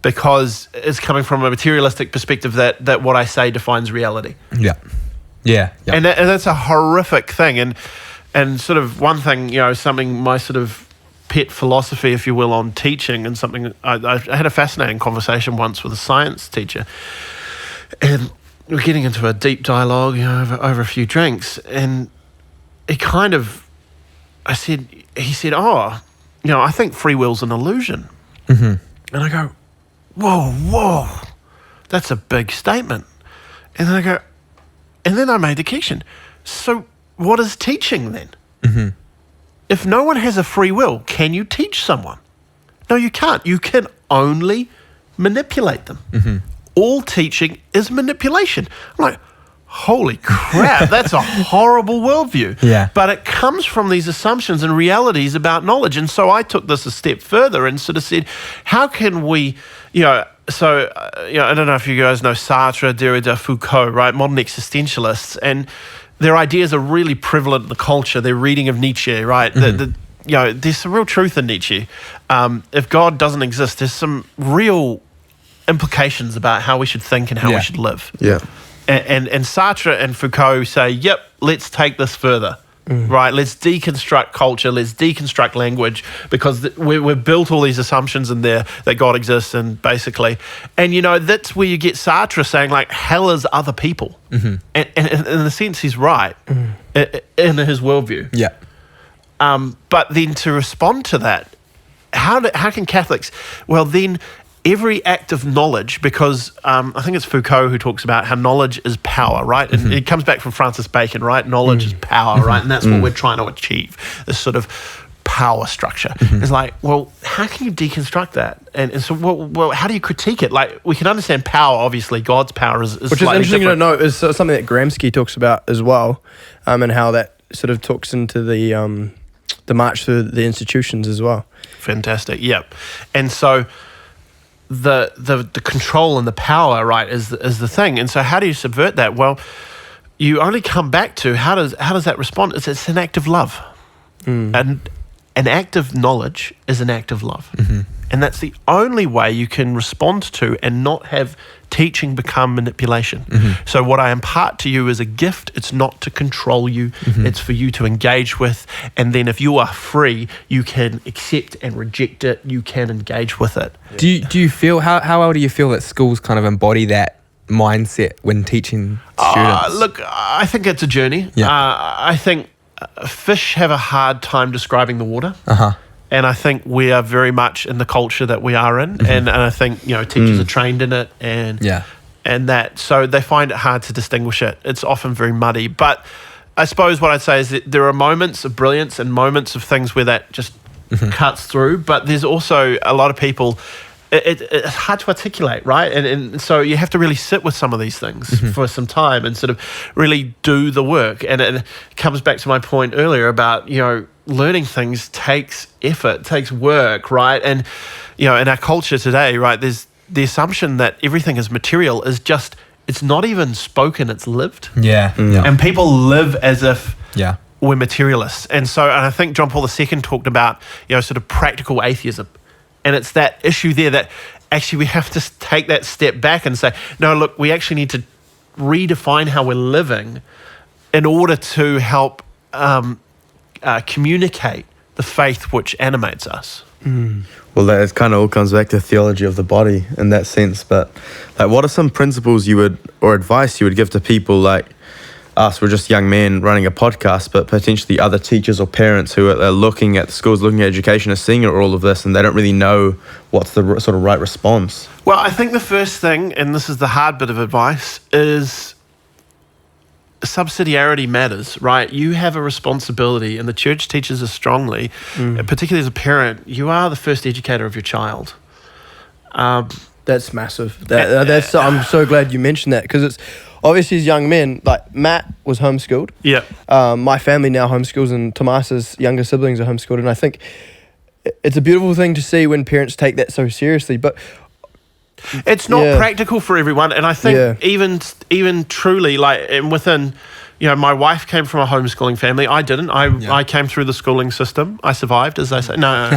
Because it's coming from a materialistic perspective that what I say defines reality. And that's a horrific thing. And sort of one thing, something my sort of pet philosophy, if you will, on teaching, and something I had a fascinating conversation once with a science teacher, and we're getting into a deep dialogue, over a few drinks, and he said, I think free will's an illusion. And I go, whoa, that's a big statement. And then I go, and then I made the connection. So what is teaching then? If no one has a free will, can you teach someone? No, you can't. You can only manipulate them. All teaching is manipulation. I'm like, holy crap, that's a horrible worldview. But it comes from these assumptions and realities about knowledge. And so I took this a step further and sort of said, how can we, I don't know if you guys know Sartre, Derrida, Foucault, right? Modern existentialists. And their ideas are really prevalent in the culture. Their reading of Nietzsche, right? There's some real truth in Nietzsche. If God doesn't exist, there's some real implications about how we should think and how we should live. And Sartre and Foucault say, yep, let's take this further. Right, let's deconstruct culture, let's deconstruct language, because we've built all these assumptions in there that God exists, and basically, and that's where you get Sartre saying like, hell is other people, and in a sense he's right in his worldview. But then to respond to that, how can Catholics? Well, then every act of knowledge, because I think it's Foucault who talks about how knowledge is power, right? And it comes back from Francis Bacon, right? Knowledge is power, right? And that's what we're trying to achieve, this sort of power structure. It's like, well, how can you deconstruct that? And so, well, how do you critique it? Like, we can understand power, obviously, God's power is
which is interesting to know, is something that Gramsci talks about as well, and how that sort of talks into the march through the institutions as well.
Fantastic, yep. And so the control and the power, right, is the thing. And so how do you subvert that? Well, you only come back to how does that respond? It's an act of love. And an act of knowledge is an act of love. And that's the only way you can respond to and not have teaching become manipulation. So what I impart to you is a gift. It's not to control you. It's for you to engage with. And then if you are free, you can accept and reject it. You can engage with it.
Do you feel, how well do you feel that schools kind of embody that mindset when teaching students?
Look, I think it's a journey. I think fish have a hard time describing the water. And I think we are very much in the culture that we are in, and I think teachers are trained in it, and that, so they find it hard to distinguish it. It's often very muddy. But I suppose what I'd say is that there are moments of brilliance and moments of things where that just cuts through. But there's also a lot of people. It's hard to articulate, right? And so you have to really sit with some of these things for some time and sort of really do the work. And it comes back to my point earlier about learning things takes effort, takes work, right? And, in our culture today, right, there's the assumption that everything is material is just, it's not even spoken, it's lived. And people live as if we're materialists. And I think John Paul II talked about, sort of practical atheism. And it's that issue there that actually we have to take that step back and say, no, look, we actually need to redefine how we're living in order to help communicate the faith which animates us.
Well, that kind of all comes back to theology of the body in that sense. But like, what are some principles you would, or advice you would give to people like us? We're just young men running a podcast, but potentially other teachers or parents who are looking at schools, looking at education, are seeing all of this, and they don't really know what's the sort of right response.
Well, I think the first thing, and this is the hard bit of advice, is subsidiarity matters, right? You have a responsibility, and the church teaches us strongly, particularly as a parent, you are the first educator of your child.
That's massive. That's I'm so glad you mentioned that, because it's obviously as young men, like Matt was homeschooled.
Yeah.
My family now homeschools, and Tomas's younger siblings are homeschooled, and I think it's a beautiful thing to see when parents take that so seriously. But
it's not practical for everyone, and I think even truly, like, and within, my wife came from a homeschooling family. I didn't. I came through the schooling system. I survived, as they say. No.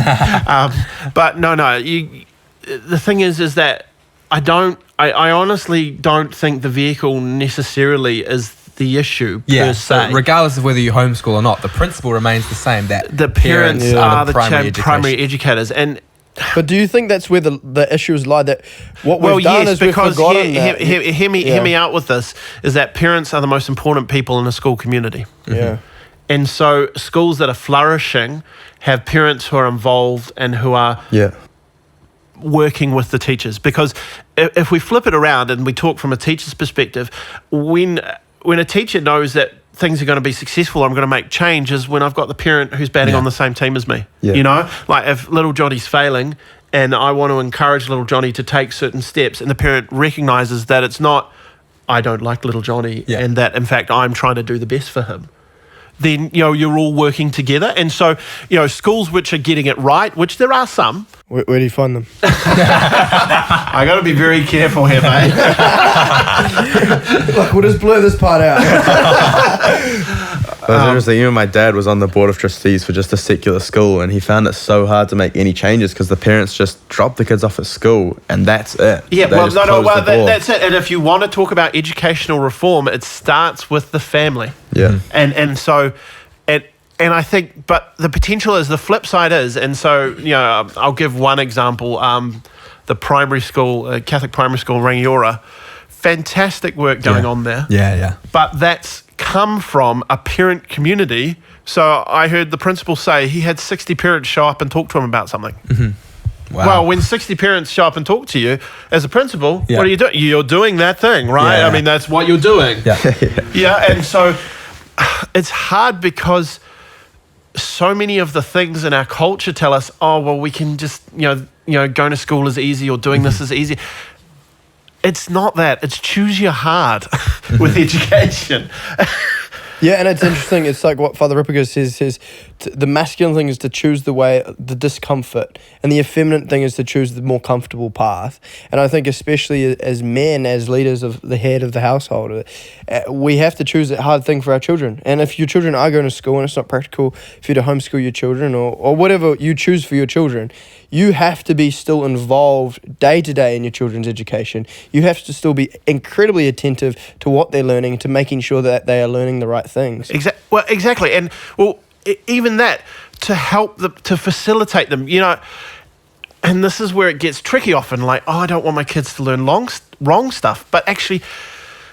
But no. The thing is that I honestly don't think the vehicle necessarily is the issue per se.
So regardless of whether you homeschool or not, the principle remains the same, that
the parents are the primary educators.
But do you think that's where the issues lie? That what we've done is we've forgotten that.
Hear me out with this, is that parents are the most important people in a school community.
Yeah.
And so schools that are flourishing have parents who are involved and who are working with the teachers. Because if we flip it around and we talk from a teacher's perspective, when a teacher knows that things are going to be successful, I'm going to make changes, when I've got the parent who's batting on the same team as me. Yeah. Like if little Johnny's failing and I want to encourage little Johnny to take certain steps, and the parent recognizes that it's not, I don't like little Johnny, and that in fact I'm trying to do the best for him, then you're all working together. And so schools which are getting it right, which there are some.
Where do you find them?
I got to be very careful here, mate.
Look, we'll just blur this part out.
It was interesting. Even my dad was on the board of trustees for just a secular school, and he found it so hard to make any changes because the parents just dropped the kids off at school, and that's it.
Yeah, that's it. And if you want to talk about educational reform, it starts with the family.
Yeah.
And so, and I think, but the potential is, the flip side is, and so, I'll give one example. The primary school, Catholic primary school, Rangiora, fantastic work going on there.
Yeah.
But that's come from a parent community. So I heard the principal say he had 60 parents show up and talk to him about something. Mm-hmm. Wow. Well, when 60 parents show up and talk to you as a principal, what are you doing? You're doing that thing, right?
Yeah.
I mean, that's what you're doing.
Yeah.
And so it's hard because so many of the things in our culture tell us, oh, well, we can just, going to school is easy, or doing this is easy. It's not that. It's choose your heart with education.
Yeah, and it's interesting. It's like what Father Ripperger says the masculine thing is to choose the discomfort, and the effeminate thing is to choose the more comfortable path. And I think especially as men, as leaders of the head of the household, we have to choose that hard thing for our children. And if your children are going to school and it's not practical for you to homeschool your children, or whatever you choose for your children, you have to be still involved day to day in your children's education. You have to still be incredibly attentive to what they're learning, to making sure that they are learning the right things.
Exactly. And even that, to help them, to facilitate them, and this is where it gets tricky often, like, I don't want my kids to learn wrong stuff. But actually,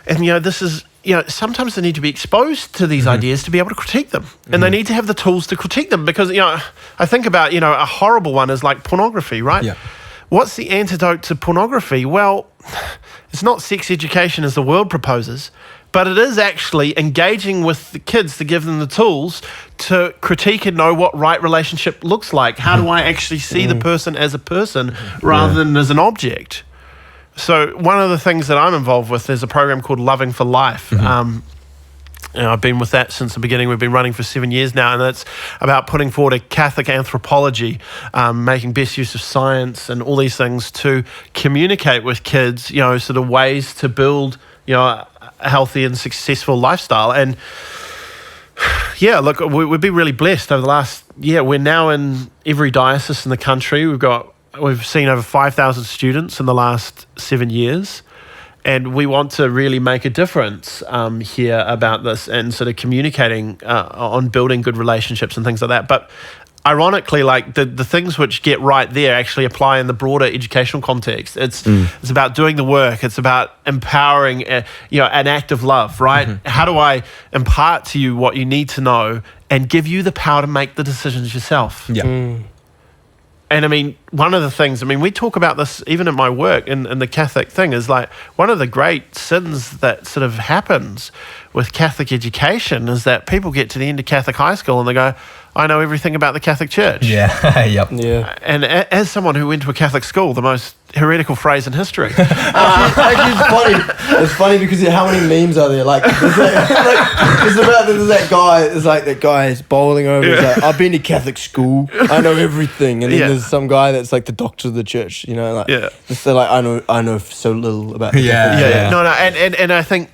and this is, sometimes they need to be exposed to these ideas to be able to critique them. And they need to have the tools to critique them, because, I think about, a horrible one is like pornography, right?
Yeah.
What's the antidote to pornography? Well, it's not sex education as the world proposes, but it is actually engaging with the kids to give them the tools to critique and know what right relationship looks like. How do I actually see the person as a person rather than as an object? So one of the things that I'm involved with is a program called Loving for Life. I've been with that since the beginning. We've been running for 7 years now, and it's about putting forward a Catholic anthropology, making best use of science and all these things to communicate with kids, sort of ways to build, a healthy and successful lifestyle. And look, we've been really blessed over the last year. We're now in every diocese in the country. We've seen over 5,000 students in the last 7 years. And we want to really make a difference here about this, and sort of communicating on building good relationships and things like that. But ironically, like the things which get right there actually apply in the broader educational context. It's about doing the work. It's about empowering, an act of love, right? How do I impart to you what you need to know and give you the power to make the decisions yourself?
Yeah.
And I mean, one of the things, we talk about this even in my work in the Catholic thing, is like one of the great sins that sort of happens with Catholic education is that people get to the end of Catholic high school and they go, I know everything about the Catholic Church.
Yeah, yep.
Yeah.
And as someone who went to a Catholic school, the most heretical phrase in history.
Actually, it's funny. It's funny because how many memes are there? Like, there's that guy. There's like that guy is bowling over. He's like, I've been to Catholic school. I know everything. And then there's some guy that's like the doctor of the church. They're like, I know so little about. The
Yeah.
No, and I think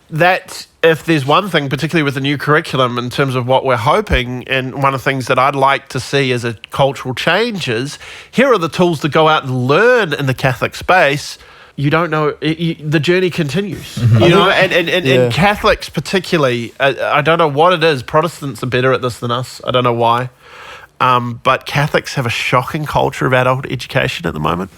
that if there's one thing, particularly with the new curriculum in terms of what we're hoping, and one of the things that I'd like to see as a cultural change is, here are the tools to go out and learn in the Catholic space. You don't know, the journey continues. And Catholics particularly, I don't know what it is, Protestants are better at this than us, I don't know why, but Catholics have a shocking culture of adult education at the moment.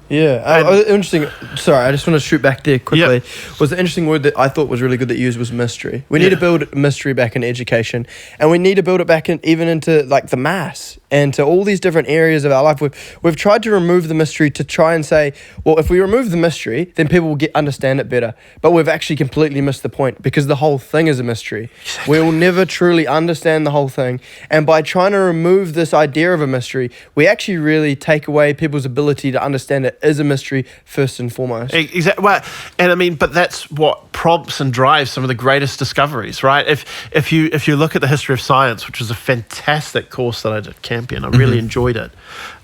Yeah, interesting. Sorry, I just want to shoot back there quickly. Was the interesting word that I thought was really good that you used was mystery. We need to build mystery back in education, and we need to build it back in even into like the mass and to all these different areas of our life. We've tried to remove the mystery to try and say, well, if we remove the mystery, then people will understand it better. But we've actually completely missed the point because the whole thing is a mystery. Exactly. We will never truly understand the whole thing, and by trying to remove this idea of a mystery, we actually really take away people's ability to understand it is a mystery first and foremost.
Exactly. Well, and but that's what prompts and drives some of the greatest discoveries, right? If you look at the history of science, which was a fantastic course that I did at Campion, I really enjoyed it.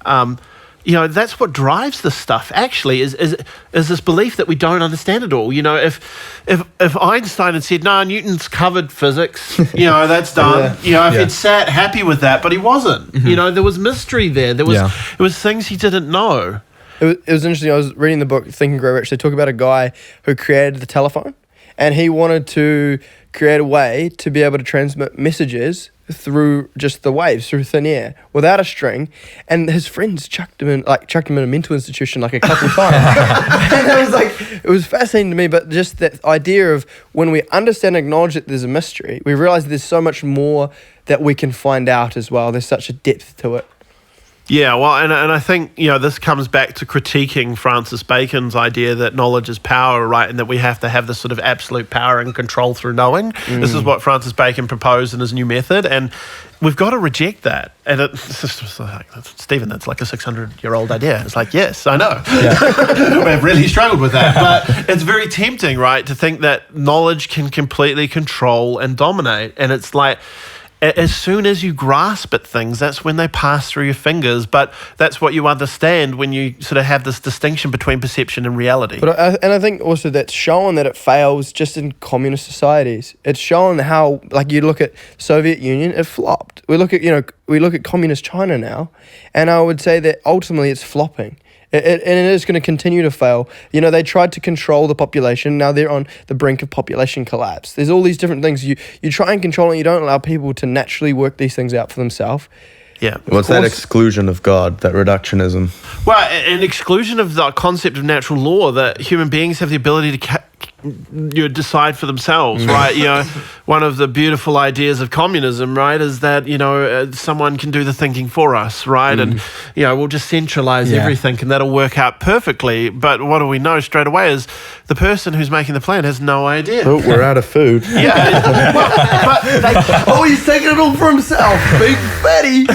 That's what drives this stuff. Actually, is this belief that we don't understand it all. If Einstein had said, "No, Newton's covered physics," that's done. If he'd sat happy with that, but he wasn't. There was mystery there. There was things he didn't know.
It was interesting. I was reading the book Think and Grow Rich. They talk about a guy who created the telephone, and he wanted to create a way to be able to transmit messages through just the waves, through thin air, without a string. And his friends chucked him in a mental institution like a couple of times. And it was fascinating to me. But just that idea of when we understand and acknowledge that there's a mystery, we realize there's so much more that we can find out as well. There's such a depth to it.
Yeah, well, and I think, this comes back to critiquing Francis Bacon's idea that knowledge is power, right, and that we have to have this sort of absolute power and control through knowing. This is what Francis Bacon proposed in his new method, and we've got to reject that. And it's just like, Stephen, that's like a 600-year-old idea. It's like, yes, I know. Yeah. We've really struggled with that. But it's very tempting, right, to think that knowledge can completely control and dominate. And it's like, as soon as you grasp at things, that's when they pass through your fingers. But that's what you understand when you sort of have this distinction between perception and reality.
But I think also that's shown that it fails just in communist societies. It's shown how, like, you look at Soviet Union, it flopped. We look at communist China now, and I would say that ultimately it's flopping. And it is going to continue to fail. They tried to control the population. Now they're on the brink of population collapse. There's all these different things. You try and control it. You don't allow people to naturally work these things out for themselves.
Yeah.
What's that exclusion of God, that reductionism?
Well, an exclusion of the concept of natural law, that human beings have the ability to decide for themselves, right? One of the beautiful ideas of communism, right, is that, someone can do the thinking for us, right? And, we'll just centralize everything and that'll work out perfectly. But what do we know straight away is the person who's making the plan has no idea.
Oh, we're out of food.
He's taking it all for himself, big fatty.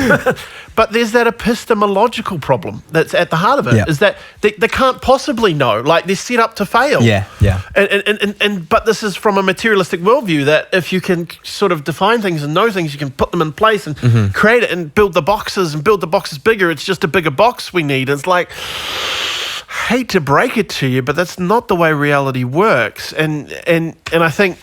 But there's that epistemological problem that's at the heart of it, is that they can't possibly know. Like, they're set up to fail.
Yeah.
But this is from a materialistic worldview, that if you can sort of define things and know things, you can put them in place and create it and build the boxes bigger. It's just a bigger box we need. It's like, hate to break it to you, but that's not the way reality works. And I think,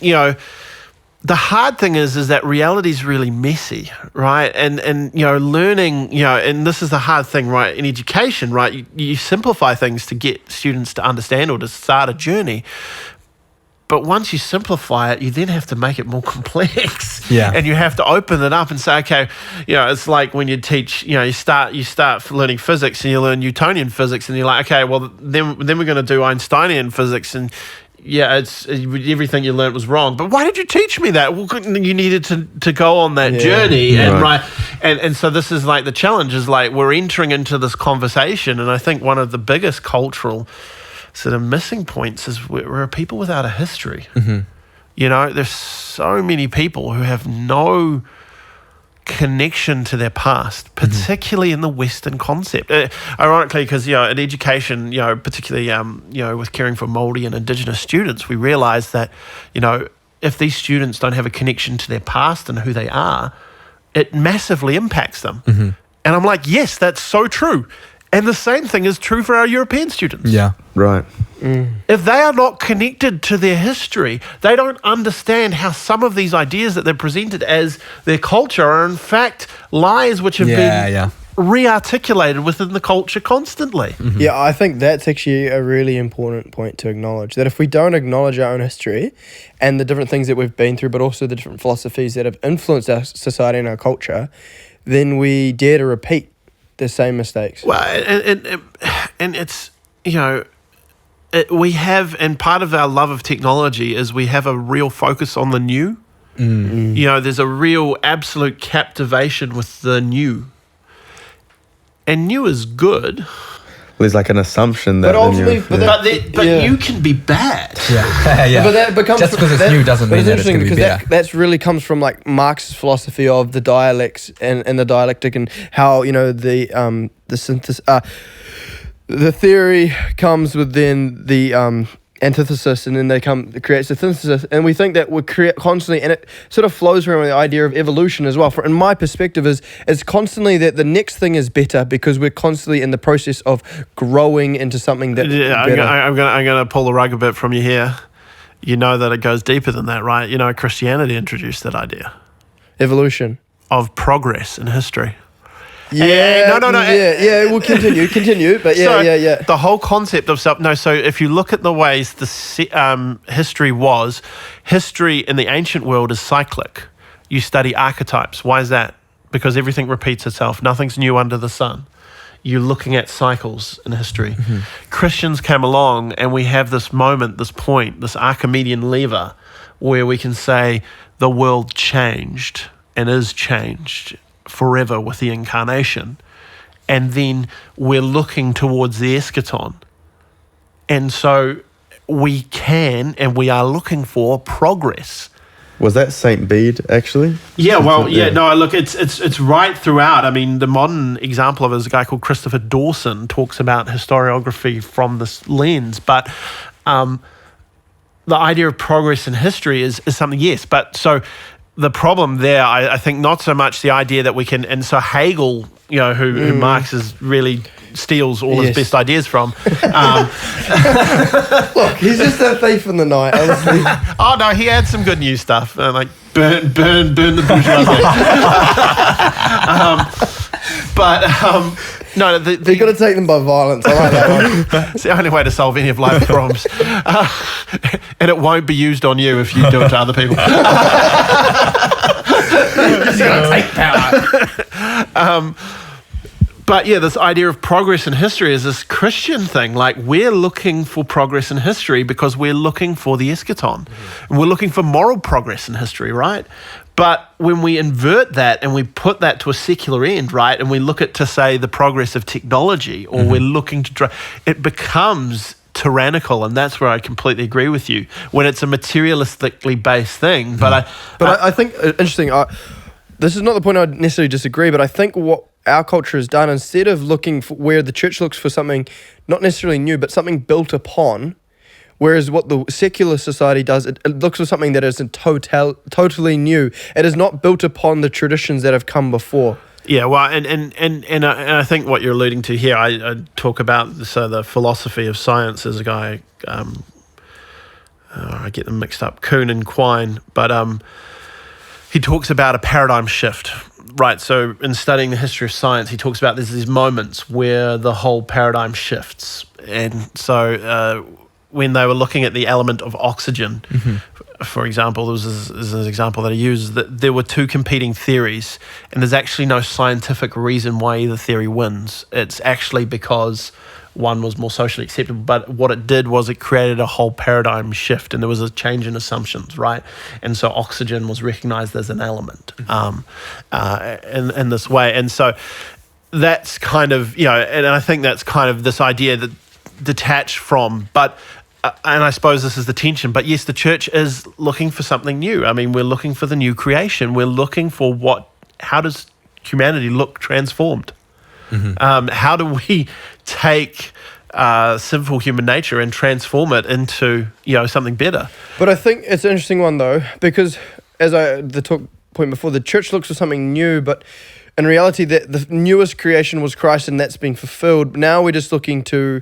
the hard thing is that reality is really messy, right? And learning, and this is the hard thing, right? In education, right? You simplify things to get students to understand or to start a journey. But once you simplify it, you then have to make it more complex.
Yeah.
And you have to open it up and say, okay, it's like when you teach, you start learning physics and you learn Newtonian physics and you're like, okay, well, then we're going to do Einsteinian physics and it's everything you learned was wrong. But why did you teach me that? Well, you needed to go on that journey. And so this is like the challenge is like we're entering into this conversation. And I think one of the biggest cultural sort of missing points is we're a people without a history.
Mm-hmm.
There's so many people who have no connection to their past, particularly in the Western concept. Ironically, because in education, particularly with caring for Māori and Indigenous students, we realise that if these students don't have a connection to their past and who they are, it massively impacts them.
Mm-hmm.
And I'm like, yes, that's so true. And the same thing is true for our European students.
Yeah.
Right.
If they are not connected to their history, they don't understand how some of these ideas that they're presented as their culture are in fact lies which have been re-articulated within the culture constantly.
Mm-hmm. Yeah, I think that's actually a really important point to acknowledge, that if we don't acknowledge our own history and the different things that we've been through, but also the different philosophies that have influenced our society and our culture, then we dare to repeat the same mistakes.
Well, and it's, we have, and part of our love of technology is we have a real focus on the new. There's a real absolute captivation with the new. And new is good.
There's like an assumption that...
But ultimately...
But new can be bad.
Yeah.
But that becomes...
Just because it's new doesn't mean that it's going to be better.
That's really comes from like Marx's philosophy of the dialects and the dialectic and how, the synthesis... the theory comes with then the antithesis, and then it creates the synthesis, and we think that we create constantly, and it sort of flows around with the idea of evolution as well. In my perspective, is constantly that the next thing is better because we're constantly in the process of growing into something that.
Yeah,
better.
I'm gonna pull the rug a bit from you here. You know that it goes deeper than that, right? Christianity introduced that idea,
evolution
of progress in history.
Yeah, no. Yeah, we'll continue, but yeah.
The whole concept of so if you look at the ways the history in the ancient world is cyclic. You study archetypes. Why is that? Because everything repeats itself. Nothing's new under the sun. You're looking at cycles in history. Mm-hmm. Christians came along and we have this moment, this point, this Archimedean lever where we can say the world changed and is changed forever with the incarnation, and then we're looking towards the eschaton, and so we can and we are looking for progress.
Was that Saint Bede actually?
Yeah, well, yeah. No, look, it's right throughout. I mean, the modern example of it is a guy called Christopher Dawson talks about historiography from this lens, but the idea of progress in history is something, yes, but so. The problem there, I think, not so much the idea that we can, and so Hegel, who Marx really steals all his best ideas from.
Look, he's just a thief in the night, honestly.
Oh no, he had some good new stuff, like burn the bourgeoisie. No,
you've got to take them by violence. I like that one.
It's the only way to solve any of life's problems. And it won't be used on you if you do it to other people.
It's going to take power.
But yeah, this idea of progress in history is this Christian thing. Like, we're looking for progress in history because we're looking for the eschaton. And we're looking for moral progress in history, right? But when we invert that and we put that to a secular end, right, and we look at, to say, the progress of technology, or we're looking to it becomes tyrannical, and that's where I completely agree with you, when it's a materialistically based thing. But
I think, interesting, this is not the point I'd necessarily disagree, but I think what our culture has done, instead of looking for where the church looks for something not necessarily new, but something built upon, whereas what the secular society does, it looks for something that isn't totally new. It is not built upon the traditions that have come before.
Yeah, well, and I think what you're alluding to here, I talk about the philosophy of science as a guy, I get them mixed up, Kuhn and Quine, but he talks about a paradigm shift. Right, so in studying the history of science, he talks about there's these moments where the whole paradigm shifts. And so when they were looking at the element of oxygen, for example, there was an example that I use, that there were two competing theories, and there's actually no scientific reason why either theory wins. It's actually because one was more socially acceptable, but what it did was it created a whole paradigm shift, and there was a change in assumptions, right? And so oxygen was recognized as an element in this way. And so that's kind of, and I think that's kind of this idea that detached from, but and I suppose this is the tension, but yes, the church is looking for something new. I mean, we're looking for the new creation. We're looking for how does humanity look transformed? How do we take sinful human nature and transform it into something better?
But I think it's an interesting one though, because as the talk point before, the church looks for something new, but in reality, the newest creation was Christ, and that's been fulfilled. Now we're just looking to,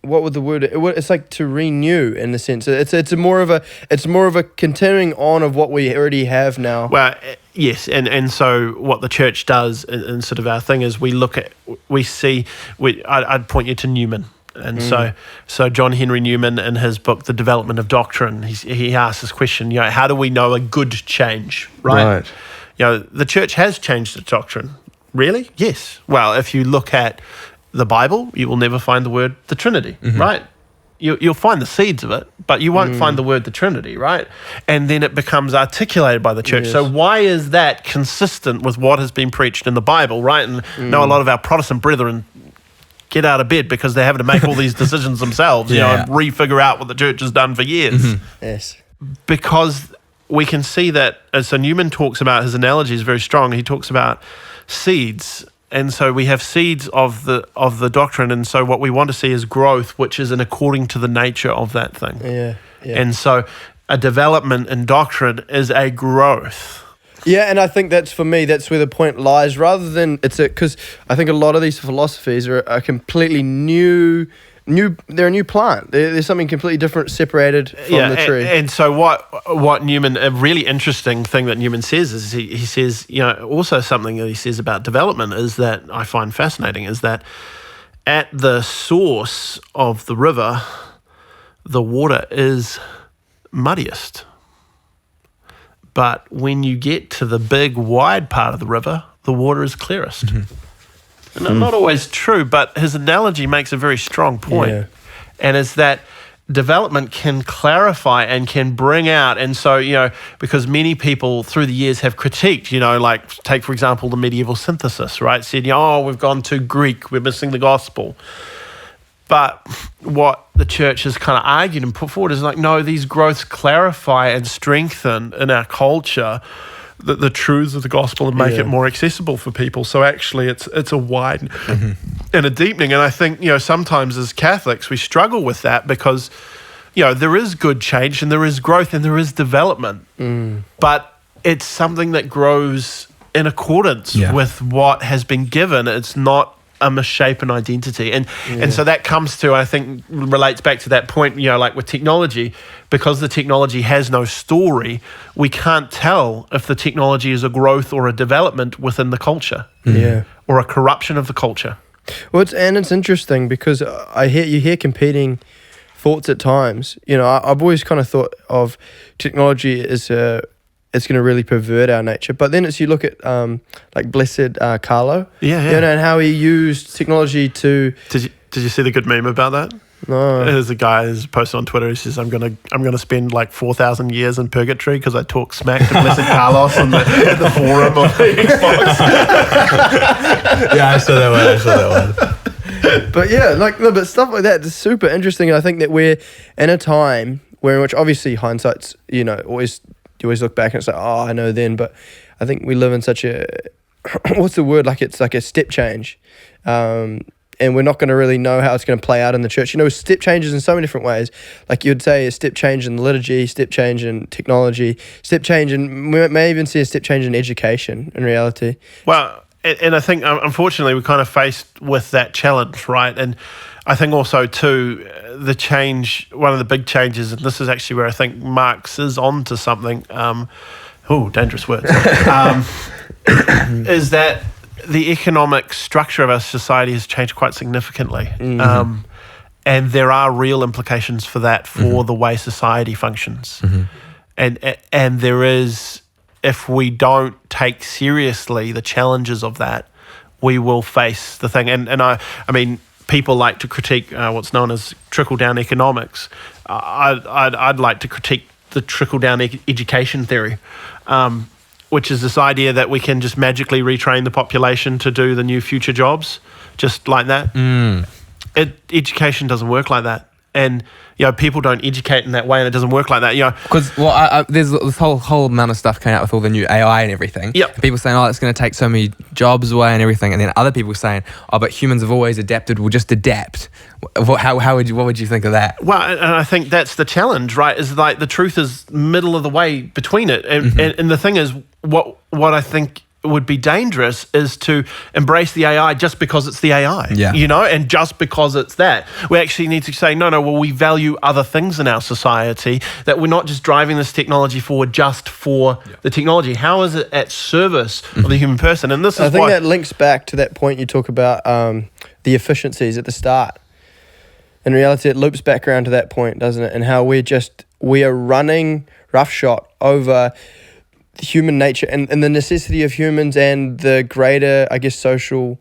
what would the word? It's like to renew in the sense. It's more of a continuing on of what we already have now.
Well, yes, and so what the church does in sort of our thing is I'd point you to Newman. And so John Henry Newman, in his book The Development of Doctrine, he asks this question: how do we know a good change? Right. The church has changed its doctrine. Really? Yes. Well, if you look at the Bible, you will never find the word the Trinity, right? You'll find the seeds of it, but you won't find the word the Trinity, right? And then it becomes articulated by the church. Yes. So why is that consistent with what has been preached in the Bible, right? And a lot of our Protestant brethren get out of bed because they're having to make all these decisions themselves, and refigure out what the church has done for years.
Yes.
Because we can see that, so Newman talks about, his analogy is very strong. He talks about seeds. And so we have seeds of the doctrine, and so what we want to see is growth, which is according to the nature of that thing.
Yeah.
And so a development in doctrine is a growth.
Yeah, and I think that's where the point lies, rather than because I think a lot of these philosophies are completely new. They're a new plant. There's something completely different, separated from the tree.
And so what Newman, a really interesting thing that Newman says is he says, also something that he says about development is that I find fascinating, is that at the source of the river, the water is muddiest. But when you get to the big wide part of the river, the water is clearest. And not always true, but his analogy makes a very strong point.
Yeah.
And is that development can clarify and can bring out, and so, because many people through the years have critiqued, like take, for example, the medieval synthesis, right? Said, we've gone too Greek, we're missing the gospel. But what the church has kind of argued and put forward is like, no, these growths clarify and strengthen in our culture the truths of the gospel and make it more accessible for people. So actually it's a wide and a deepening. And I think, sometimes as Catholics, we struggle with that because, there is good change and there is growth and there is development. But it's something that grows in accordance with what has been given. It's not a misshapen identity. And so that comes to, I think, relates back to that point, like with technology, because the technology has no story, we can't tell if the technology is a growth or a development within the culture. Or a corruption of the culture.
Well, it's interesting because you hear competing thoughts at times. I've always kind of thought of technology as it's going to really pervert our nature. But then you look at like Blessed Carlo, and how he used technology to.
Did you see the good meme about that?
No.
There's a guy who's posted on Twitter. He says, "I'm gonna spend like 4,000 years in purgatory because I talk smack to Blessed Carlos at the forum of the Xbox."
Yeah, I saw that one.
But but stuff like that is super interesting. And I think that we're in a time in which obviously hindsight's always. You always look back and it's like, oh, I know then. But I think we live in such a, what's the word? Like it's like a step change. And we're not going to really know how it's going to play out in the church. Step changes in so many different ways. Like you'd say a step change in liturgy, step change in technology, step change in, we may even see a step change in education in reality.
Well, and I think unfortunately we're kind of faced with that challenge, right? And I think also too, the change, one of the big changes, and this is actually where I think Marx is onto something, dangerous words, is that the economic structure of our society has changed quite significantly. And there are real implications for that for the way society functions. And there is, if we don't take seriously the challenges of that, we will face the thing. And I mean, people like to critique what's known as trickle-down economics. I'd like to critique the trickle-down education theory, which is this idea that we can just magically retrain the population to do the new future jobs, just like that. Education doesn't work like that. And, people don't educate in that way, and it doesn't work like that,
Because, there's this whole amount of stuff coming out with all the new AI and everything.
Yep.
And people saying, it's going to take so many jobs away and everything. And then other people saying, but humans have always adapted, we'll just adapt. What would you think of that?
Well, and I think that's the challenge, right? Is like the truth is middle of the way between it. And the thing is, what I think would be dangerous is to embrace the AI just because it's the AI, and just because it's that. We actually need to say, no, we value other things in our society, that we're not just driving this technology forward just for the technology. How is it at service of the human person? And I
think that links back to that point you talk about, the efficiencies at the start. In reality, it loops back around to that point, doesn't it? And how we are running roughshod over human nature and the necessity of humans and the greater, I guess, social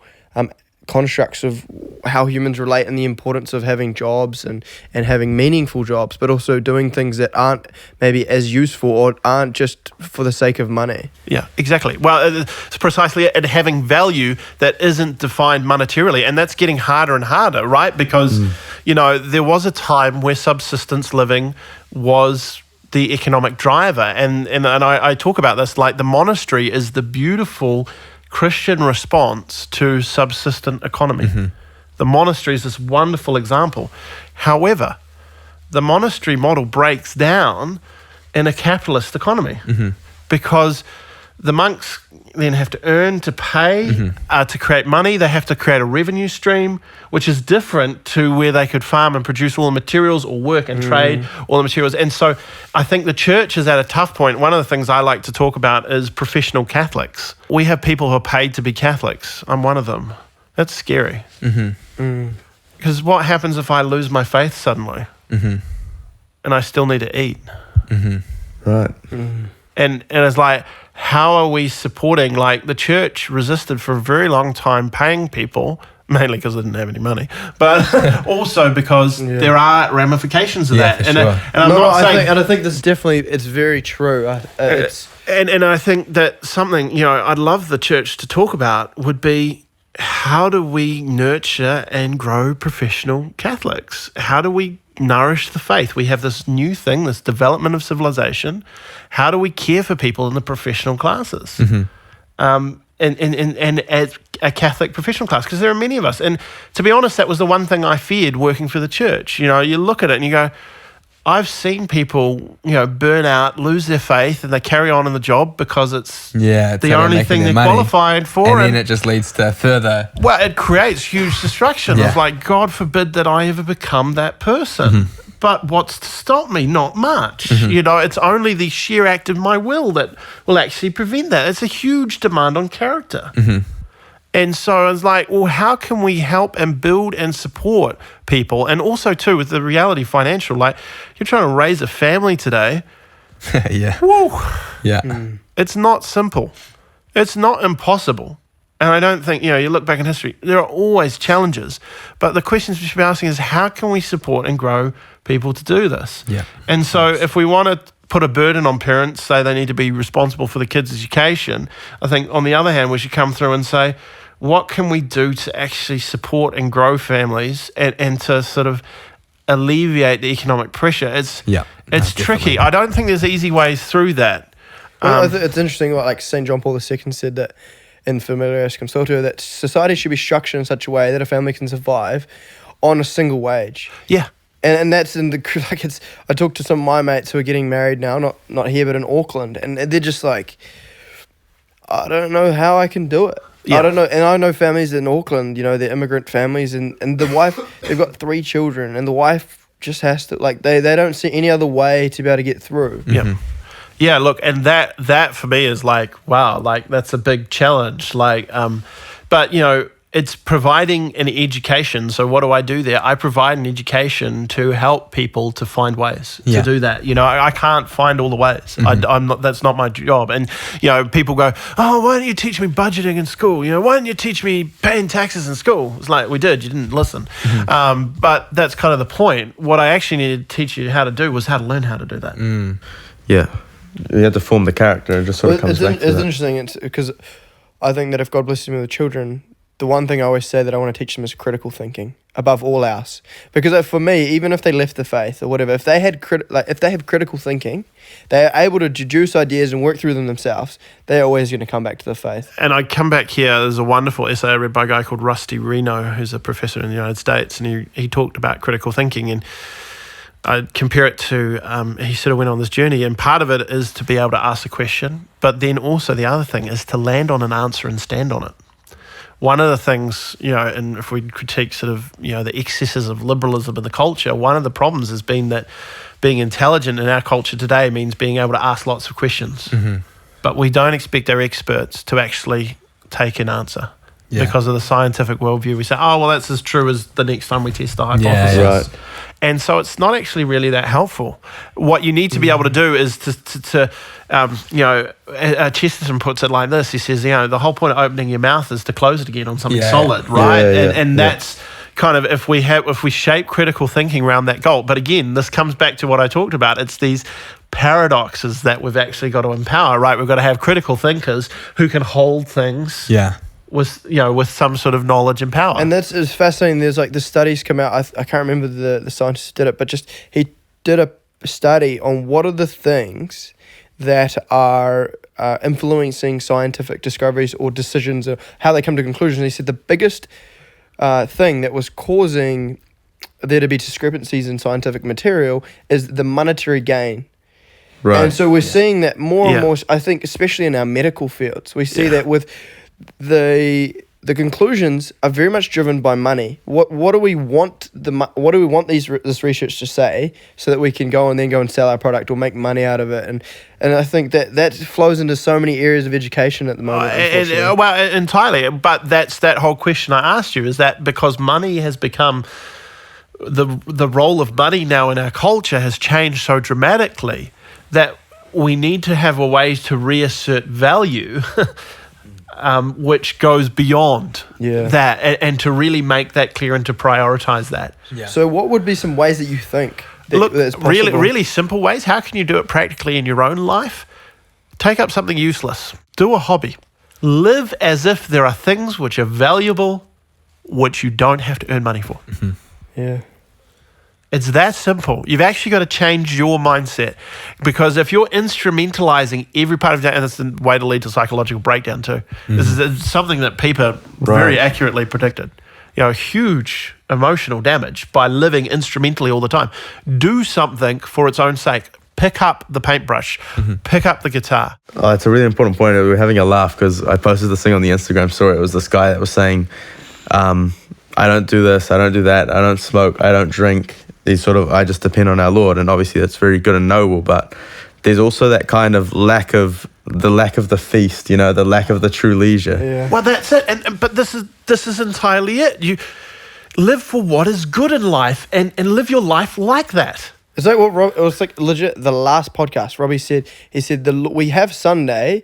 constructs of how humans relate and the importance of having jobs and having meaningful jobs, but also doing things that aren't maybe as useful or aren't just for the sake of money.
Yeah, exactly. Well, it's precisely it, having value that isn't defined monetarily, and that's getting harder and harder, right? Because, there was a time where subsistence living was the economic driver, and I talk about this, like the monastery is the beautiful Christian response to subsistent economy. The monastery is this wonderful example. However, the monastery model breaks down in a capitalist economy because the monks then have to earn to pay to create money. They have to create a revenue stream, which is different to where they could farm and produce all the materials or work and trade all the materials. And so I think the church is at a tough point. One of the things I like to talk about is professional Catholics. We have people who are paid to be Catholics. I'm one of them. That's scary. Because what happens if I lose my faith suddenly and I still need to eat?
Right.
And it's like, how are we supporting, like the church resisted for a very long time paying people, mainly because they didn't have any money, but also because there are ramifications of that. And I'm not saying...
I think this is definitely, it's very true.
And I think that something, I'd love the church to talk about would be, how do we nurture and grow professional Catholics? How do we nourish the faith? We have this new thing, this development of civilization. How do we care for people in the professional classes? And as a Catholic professional class, because there are many of us. And to be honest, that was the one thing I feared working for the church. You look at it and you go, I've seen people, burn out, lose their faith, and they carry on in the job because it's the only thing they're qualified for.
And then it just leads to further...
Well, it creates huge destruction. It's like, God forbid that I ever become that person. But what's to stop me? Not much. It's only the sheer act of my will that will actually prevent that. It's a huge demand on character. And so it's like, well, how can we help and build and support people? And also, too, with the reality financial, like, you're trying to raise a family today. It's not simple. It's not impossible. And I don't think, you look back in history, there are always challenges. But the questions we should be asking is, how can we support and grow people to do this? And so if we want to put a burden on parents, say they need to be responsible for the kids' education, I think on the other hand, we should come through and say, what can we do to actually support and grow families and to sort of alleviate the economic pressure? It's tricky.
Definitely.
I don't think there's easy ways through that.
It's interesting what like St. John Paul II said that in Familiaris Consultio, that society should be structured in such a way that a family can survive on a single wage. And that's in the, like, it's, I talked to some of my mates who are getting married now, not here, but in Auckland, and they're just like, I don't know how I can do it. I don't know. And I know families in Auckland, they're immigrant families, and the wife, they've got 3 children, and the wife just has to, like, they don't see any other way to be able to get through.
Yeah, look, and that for me is like, wow, like, that's a big challenge. Like, but, it's providing an education. So what do I do there? I provide an education to help people to find ways to do that. You know, I can't find all the ways. I'm not. That's not my job. And you know, people go, "Oh, why don't you teach me budgeting in school? You know, why don't you teach me paying taxes in school?" It's like, we did. You didn't listen. But that's kind of the point. What I actually needed to teach you how to do was how to learn how to do that.
Yeah, you have to form the character. It just sort of comes back to that.
It's interesting. It's because I think that if God blesses me with children, the one thing I always say that I want to teach them is critical thinking above all else. Because for me, even if they left the faith or whatever, if they had if they have critical thinking, they are able to deduce ideas and work through them themselves. They're always going to come back to the faith.
And I come back here. There's a wonderful essay I read by a guy called Rusty Reno, who's a professor in the United States, and he talked about critical thinking. And I compare it to he sort of went on this journey, and part of it is to be able to ask a question, but then also the other thing is to land on an answer and stand on it. One of the things, you know, and if we critique sort of, you know, the excesses of liberalism in the culture, one of the problems has been that being intelligent in our culture today means being able to ask lots of questions. But we don't expect our experts to actually take an answer because of the scientific worldview. We say, oh, well, that's as true as the next time we test the hypothesis.
Right.
And so it's not actually really that helpful. What you need to be able to do is to you know, Chesterton puts it like this. He says, you know, the whole point of opening your mouth is to close it again on something solid, right? And that's kind of if we shape critical thinking around that goal. But again, this comes back to what I talked about. It's these paradoxes that we've actually got to empower, right? We've got to have critical thinkers who can hold things. With some sort of knowledge and power.
And that's is fascinating. There's like the studies come out. I can't remember the scientist who did it, but just he did a study on what are the things that are influencing scientific discoveries or decisions or how they come to conclusions. He said the biggest thing that was causing there to be discrepancies in scientific material is the monetary gain.
Right.
And so we're seeing that more and more, I think, especially in our medical fields. We see that with the conclusions are very much driven by money. What do we want this research to say so that we can go and sell our product or make money out of it? And I think that flows into so many areas of education at the moment.
Well, entirely. But that's that whole question I asked you, is that because money has become the role of money now in our culture has changed so dramatically that we need to have a way to reassert value which goes beyond that and to really make that clear and to prioritize that.
So what would be some ways that you think that's possible?
Really simple ways. How can you do it practically in your own life? Take up something useless. Do a hobby. Live as if there are things which are valuable which you don't have to earn money for. It's that simple. You've actually got to change your mindset, because if you're instrumentalizing every part of that, and it's the way to lead to psychological breakdown too. This is something that Pieper very accurately predicted. You know, huge emotional damage by living instrumentally all the time. Do something for its own sake. Pick up the paintbrush. Pick up the guitar.
Oh, it's a really important point. We were having a laugh because I posted this thing on the Instagram story. It was this guy that was saying, I don't do this, I don't do that, I don't smoke, I don't drink. I just depend on our Lord, and obviously that's very good and noble, but there's also that kind of lack of the feast, you know, the lack of the true leisure.
Well, that's it. But this is entirely it. You live for what is good in life and live your life like that.
It's like what it was like legit the last podcast. Robbie said, we have Sunday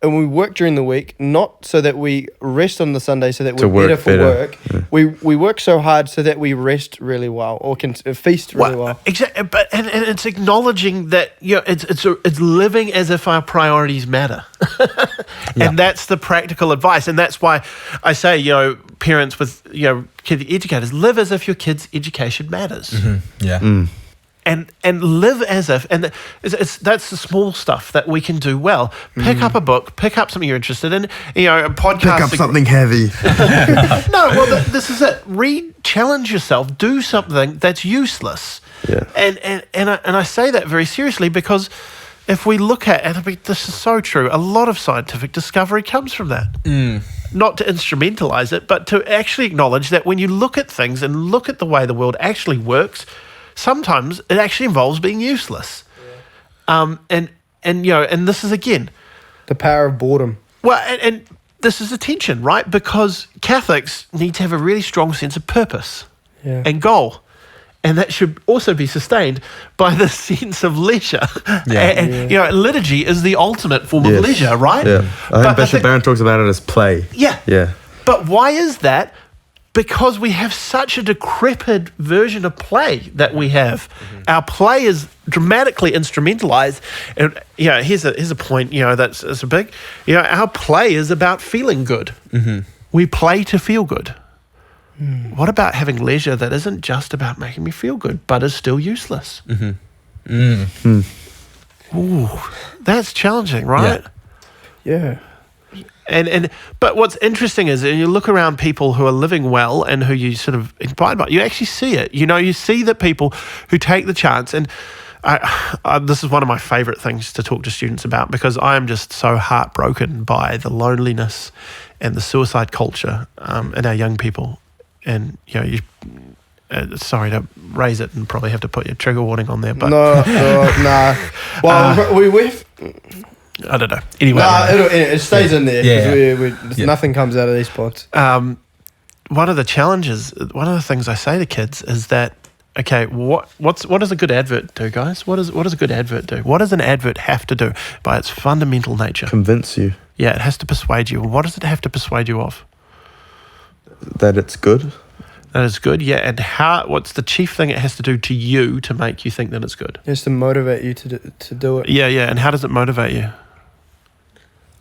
and we work during the week, not so that we rest on the Sunday so that we're better for work. We work so hard so that we rest really well or can feast really well.
Exactly, but and it's acknowledging that, you know, it's living as if our priorities matter, and that's the practical advice, and that's why I say, you know, parents with, you know, kid educators, live as if your kid's education matters. And live as if, and that's the small stuff that we can do well. Pick up a book, pick up something you're interested in, you know, a podcast.
Pick up something heavy.
No, well, this is it. Challenge yourself, do something that's useless. And I say that very seriously, because if we look at, and I mean, this is so true, a lot of scientific discovery comes from that. Not to instrumentalize it, but to actually acknowledge that when you look at things and look at the way the world actually works, sometimes it actually involves being useless. And you know, and this is again
the power of boredom.
Well, and this is a tension, right? Because Catholics need to have a really strong sense of purpose and goal. And that should also be sustained by the sense of leisure. And you know, liturgy is the ultimate form of leisure, right?
Yeah. I think Bishop Barron talks about it as play.
Yeah.
Yeah.
But why is that? Because we have such a decrepit version of play that we have. Our play is dramatically instrumentalized. And you know, here's a point, you know, that's a big, you know, our play is about feeling good. We play to feel good. What about having leisure that isn't just about making me feel good, but is still useless? Ooh, that's challenging, right?
Yeah.
But what's interesting is you look around people who are living well and who you sort of inspired by, you actually see it. You know, you see the people who take the chance. And this is one of my favorite things to talk to students about, because I am just so heartbroken by the loneliness and the suicide culture in our young people. And, you know, sorry to raise it and probably have to put your trigger warning on there. But
Nah. Well, we've...
I don't know. Anyway.
It stays in there. Because nothing comes out of these pods.
One of the challenges, one of the things I say to kids is that, okay, what does a good advert do, guys? What does a good advert do? What does an advert have to do by its fundamental nature?
Convince you.
Yeah, it has to persuade you. What does it have to persuade you of?
That it's good.
That it's good, yeah. And what's the chief thing it has to do to you to make you think that it's good?
It has to motivate you to do it.
Yeah. And how does it motivate you?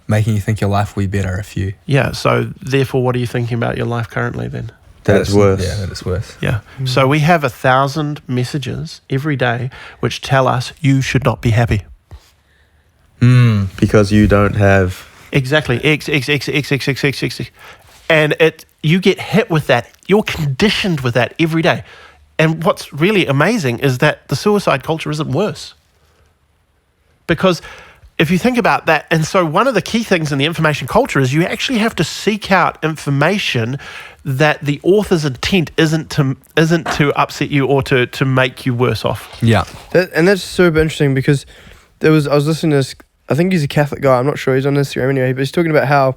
Making you think your life will be better if you...
Yeah, so therefore, what are you thinking about your life currently then?
That's worse.
Yeah, that it's worse.
Yeah. So we have 1,000 messages every day which tell us you should not be happy.
Because you don't have...
Exactly. X. And you get hit with that. You're conditioned with that every day. And what's really amazing is that the suicide culture isn't worse. Because if you think about that, and so one of the key things in the information culture is you actually have to seek out information that the author's intent isn't to upset you or to make you worse off.
Yeah.
And that's super interesting, because I was listening to this, I think he's a Catholic guy, I'm not sure, he's on Instagram anyway, but he's talking about how,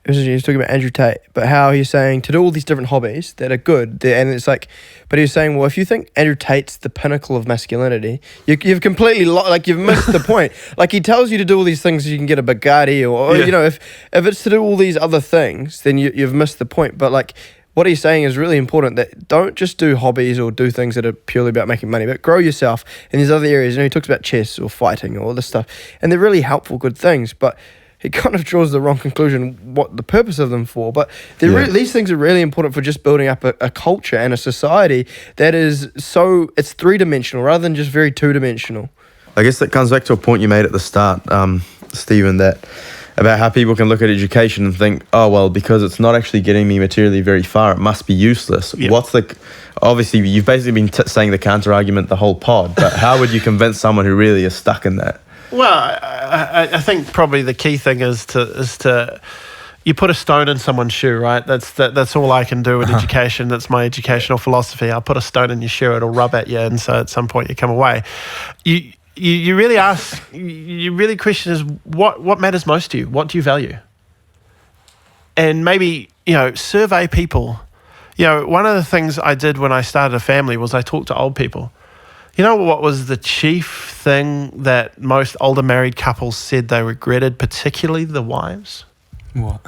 he's talking about Andrew Tate, but how he's saying to do all these different hobbies that are good, and it's like, but he's saying, well, if you think Andrew Tate's the pinnacle of masculinity, you've completely, you've missed the point. Like, he tells you to do all these things so you can get a Bugatti, or you know, if it's to do all these other things, then you've missed the point. But like, what he's saying is really important, that don't just do hobbies or do things that are purely about making money, but grow yourself in these other areas. You know, he talks about chess or fighting or all this stuff, and they're really helpful, good things, but he kind of draws the wrong conclusion what the purpose of them for. But these things are really important for just building up a culture and a society that is so, it's three-dimensional rather than just very two-dimensional.
I guess that comes back to a point you made at the start, Stephen, that about how people can look at education and think, oh, well, because it's not actually getting me materially very far, it must be useless. Yeah. Obviously, you've basically been saying the counter-argument the whole pod, but how would you convince someone who really is stuck in that?
Well, I think probably the key thing is to you put a stone in someone's shoe, right? That's all I can do with education. That's my educational philosophy. I'll put a stone in your shoe, it'll rub at you, and so at some point you come away. You really ask, you really question is what matters most to you? What do you value? And maybe, you know, survey people. You know, one of the things I did when I started a family was I talked to old people. You know what was the chief thing that most older married couples said they regretted, particularly the wives?
What?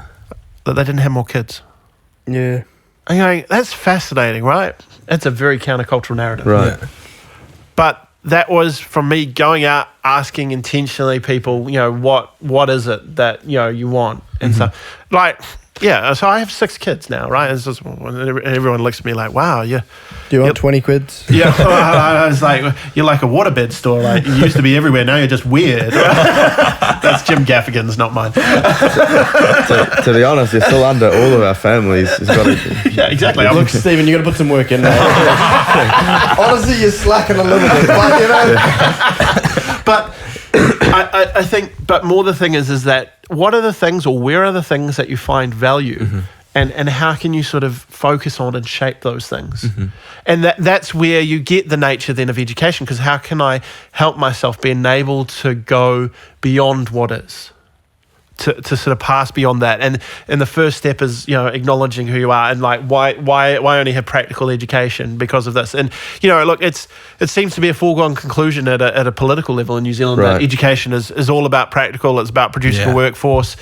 That they didn't have more kids.
Yeah.
I'm going, that's fascinating, right? That's a very countercultural narrative.
Right.
Yeah.
But that was from me going out asking intentionally people, you know, what is it that, you know, you want and stuff. Like, yeah, so I have 6 kids now, right? It's just, everyone looks at me like, wow, do
you want 20 quids?
Yeah, I was like, you're like a waterbed store. Like, you used to be everywhere, now you're just weird. That's Jim Gaffigan's, not mine.
To be honest, you're still under all of our families.
Yeah, exactly.
Look, Stephen, you got to put some work in there. Honestly, you're slacking a little bit, but you know.
But I think, but more the thing is that what are the things, or where are the things that you find value, and how can you sort of focus on and shape those things? And that's where you get the nature then of education, because how can I help myself be enabled to go beyond what is, to sort of pass beyond that. And the first step is, acknowledging who you are and like why only have practical education because of this. And, look, it seems to be a foregone conclusion at a political level in New Zealand that education is all about practical. It's about producing a workforce.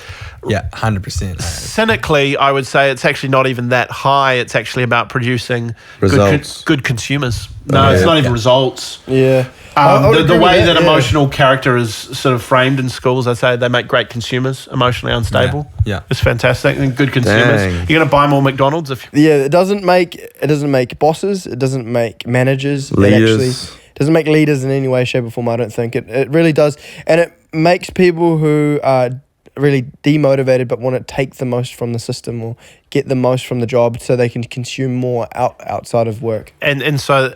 Yeah, 100%.
Cynically, I would say it's actually not even that high. It's actually about producing good consumers. No, it's not even results.
Yeah.
The way that emotional character is sort of framed in schools, I say they make great consumers, emotionally unstable.
Yeah.
It's fantastic. And good consumers.
Dang.
You're going to buy more McDonald's if
it doesn't make bosses, it doesn't make managers,
Leaders.
it doesn't make leaders in any way, shape or form. I don't think it really does, and it makes people who are really demotivated but want to take the most from the system or get the most from the job so they can consume more outside of work.
And so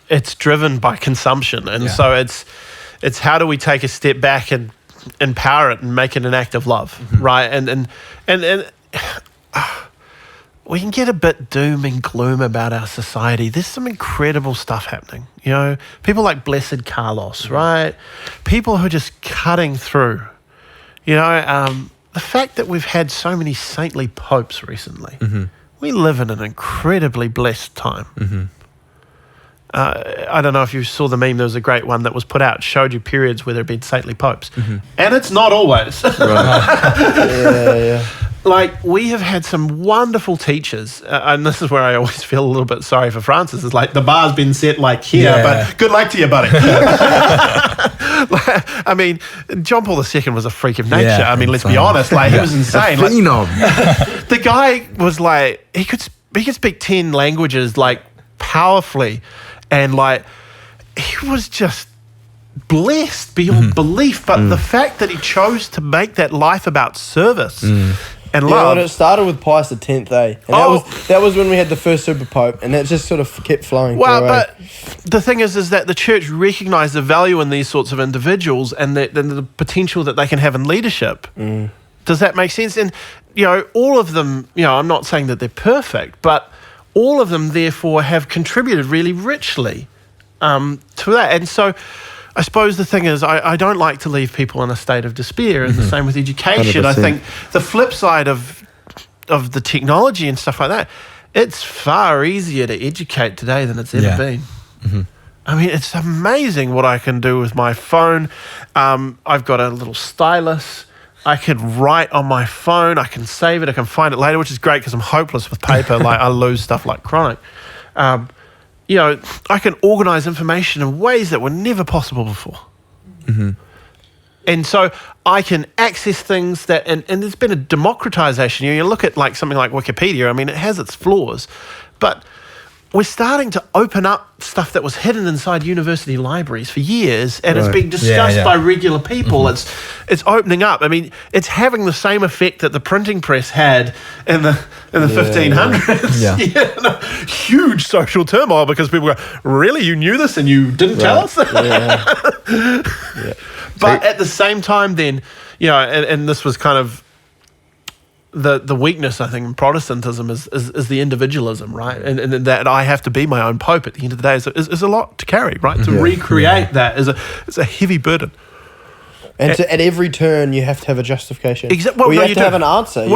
it's driven by consumption, and so it's how do we take a step back and empower it and make it an act of love, right? And we can get a bit doom and gloom about our society. There's some incredible stuff happening. People like Blessed Carlos, right? People who are just cutting through. The fact that we've had so many saintly popes recently, we live in an incredibly blessed time. I don't know if you saw the meme. There was a great one that was put out, showed you periods where there have been saintly popes. And it's not always. Like, we have had some wonderful teachers, and this is where I always feel a little bit sorry for Francis. It's like the bar's been set like here, but good luck to you, buddy. I mean, John Paul II was a freak of nature.
Yeah,
I mean, let's be honest. Like, he was insane. Like, the guy was like, he could speak 10 languages like powerfully, and like he was just blessed beyond belief. But the fact that he chose to make that life about service and love.
And it started with Pius X, And that was when we had the first Super Pope, and that just sort of kept flowing.
Well, but the thing is that the church recognised the value in these sorts of individuals and the potential that they can have in leadership. Does that make sense? And, all of them, I'm not saying that they're perfect, but all of them, therefore, have contributed really richly to that. And so I suppose the thing is, I don't like to leave people in a state of despair, and the same with education.
100%.
I think the flip side of the technology and stuff like that, it's far easier to educate today than it's ever been. I mean, it's amazing what I can do with my phone. I've got a little stylus. I can write on my phone. I can save it. I can find it later, which is great because I'm hopeless with paper. Like, I lose stuff like chronic. I can organise information in ways that were never possible before. And so I can access things that, and there's been a democratisation. You look at like something like Wikipedia. I mean, it has its flaws, but we're starting to open up stuff that was hidden inside university libraries for years, and it's being discussed by regular people. It's opening up. I mean, it's having the same effect that the printing press had in the 1500s. Huge social turmoil because people go, really, you knew this and you didn't tell us? But at the same time then, and this was kind of the weakness, I think, in Protestantism is the individualism, right? And that I have to be my own pope at the end of the day is a lot to carry, right? To recreate that is a heavy burden.
And at every turn, you have to have a justification.
Exactly.
Well, you have to have an answer.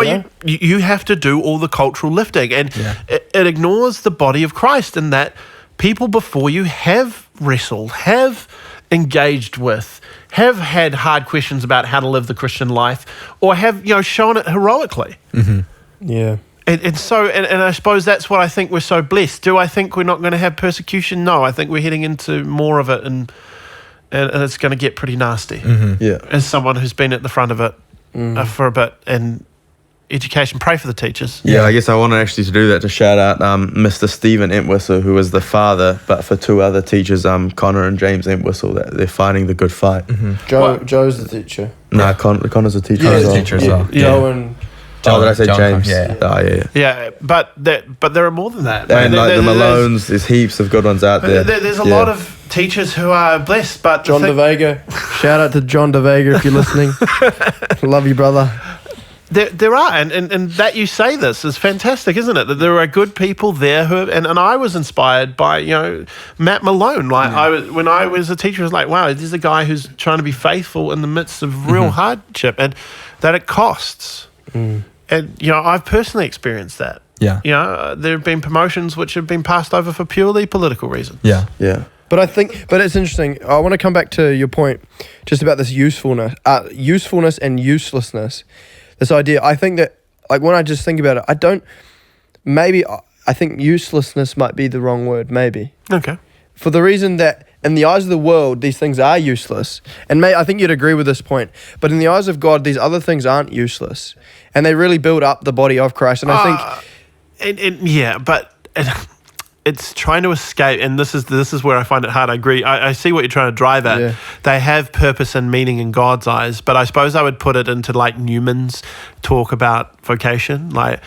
You have to do all the cultural lifting, and it ignores the body of Christ in that people before you have wrestled, have engaged with, have had hard questions about how to live the Christian life, or have shown it heroically.
Yeah.
And so I suppose that's what I think we're so blessed. Do I think we're not going to have persecution? No, I think we're heading into more of it, and it's going to get pretty nasty. As someone who's been at the front of it for a bit, and education, pray for the teachers.
Yeah, I guess I wanted actually to do that, to shout out Mr. Stephen Entwistle, who was the father, but for two other teachers, Connor and James Entwistle, that they're fighting the good fight.
Joe's the teacher.
No, Connor's a teacher as well.
Joe and...
John, did I say James?
Yeah, but there are more than that.
And like the Malones, there's heaps of good ones out there.
There's a lot of teachers who are blessed, but
John DeVega. Shout out to John DeVega if you're listening. Love you, brother.
There are, and that you say this is fantastic, isn't it? That there are good people there who, and I was inspired by Matt Malone. Like when I was a teacher, I was like, wow, there's a guy who's trying to be faithful in the midst of real hardship, and that it costs. And, I've personally experienced that.
Yeah.
There have been promotions which have been passed over for purely political reasons.
Yeah.
Yeah.
But it's interesting. I want to come back to your point just about this usefulness and uselessness. This idea, I think that, like, when I just think about it, I think uselessness might be the wrong word, maybe.
Okay.
For the reason that in the eyes of the world, these things are useless. And I think you'd agree with this point. But in the eyes of God, these other things aren't useless. And they really build up the body of Christ. And I think...
but it's trying to escape. And this is where I find it hard. I agree. I see what you're trying to drive at.
Yeah.
They have purpose and meaning in God's eyes. But I suppose I would put it into like Newman's talk about vocation. Like,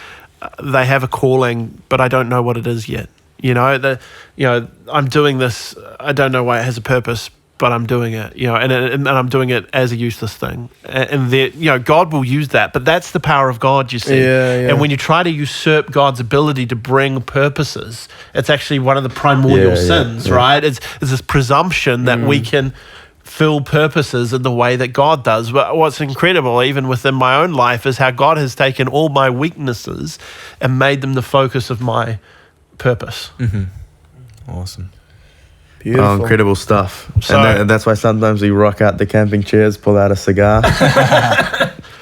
they have a calling, but I don't know what it is yet. I'm doing this. I don't know why it has a purpose, but I'm doing it. And I'm doing it as a useless thing. And God will use that, but that's the power of God. You see, And when you try to usurp God's ability to bring purposes, it's actually one of the primordial sins, right? It's this presumption that we can fill purposes in the way that God does. But what's incredible, even within my own life, is how God has taken all my weaknesses and made them the focus of my purpose.
Awesome.
Beautiful.
Oh, incredible stuff.
So-
And that's why sometimes we rock out the camping chairs, pull out a cigar.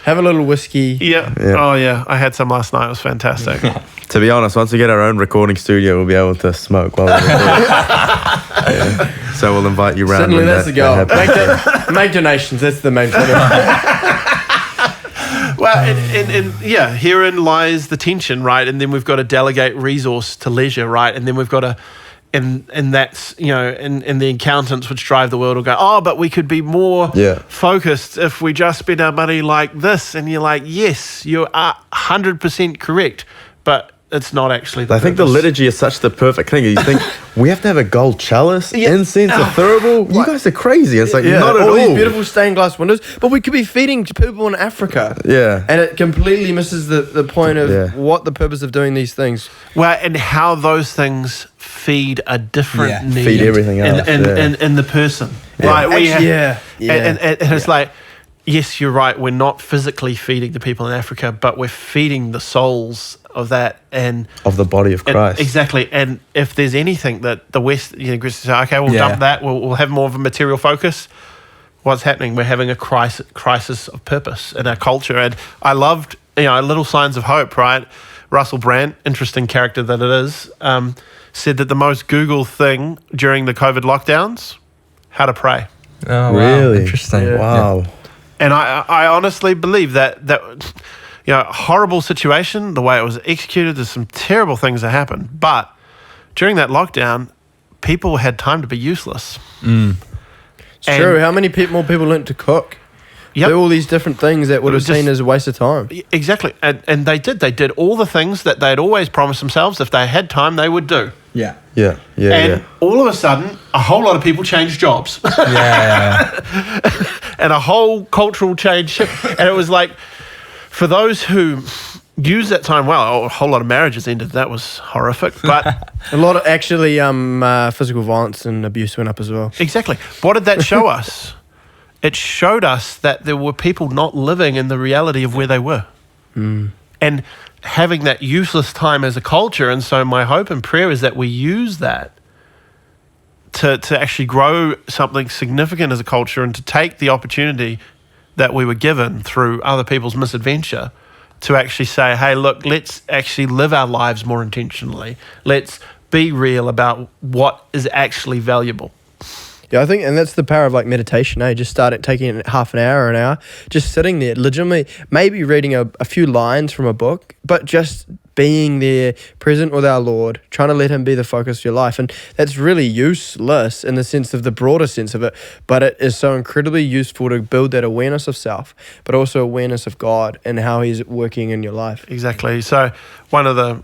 Have a little whiskey.
Yeah. Oh, yeah. I had some last night. It was fantastic.
To be honest, once we get our own recording studio, we'll be able to smoke while we're recording. So we'll invite you round.
Certainly, that's the goal. Make donations. That's the main point.
Well, and herein lies the tension, right? And then we've got to delegate resource to leisure, right? And then we've got to, and that's, and the accountants which drive the world will go, oh, but we could be more focused if we just spend our money like this. And you're like, yes, you are 100% correct, but it's not actually the
I think the
purpose.
liturgy is such the perfect thing. You think, we have to have a gold chalice, incense, a thurible? You guys are crazy. It's like, not at all.
These beautiful stained glass windows. But we could be feeding to people in Africa.
Yeah.
And it completely misses the point of what the purpose of doing these things.
Well, and how those things feed a different need.
Feed everything else.
In the person. Right? And it's like, yes, you're right. We're not physically feeding the people in Africa, but we're feeding the souls of that and
of the body of Christ.
Exactly. And if there's anything that the West, say, okay, we'll dump that. We'll have more of a material focus. What's happening? We're having a crisis of purpose in our culture. And I loved, Little Signs of Hope. Right? Russell Brand, interesting character that it is, said that the most Googled thing during the COVID lockdowns, how to pray.
Oh, wow.
Really?
Interesting.
Yeah. Wow.
And I honestly believe that horrible situation, the way it was executed, there's some terrible things that happened. But during that lockdown, people had time to be useless.
It's true. How many more people learned to cook?
Yep.
Do all these different things that would have seen as a waste of time.
Exactly. And they did. They did all the things that they'd always promised themselves if they had time, they would do.
Yeah.
And all of a sudden, a whole lot of people changed jobs. And a whole cultural change. And it was like, for those who use that time well, a whole lot of marriages ended. That was horrific. But
a lot of actually physical violence and abuse went up as well.
Exactly. What did that show us? It showed us that there were people not living in the reality of where they were. And having that useless time as a culture. And so my hope and prayer is that we use that to actually grow something significant as a culture and to take the opportunity that we were given through other people's misadventure to actually say, hey, look, let's actually live our lives more intentionally. Let's be real about what is actually valuable.
Yeah, I think, and that's the power of like meditation, Just start taking half an hour, just sitting there, legitimately, maybe reading a few lines from a book, but just being there, present with our Lord, trying to let Him be the focus of your life. And that's really useless in the sense of the broader sense of it, but it is so incredibly useful to build that awareness of self, but also awareness of God and how He's working in your life.
Exactly. So one of the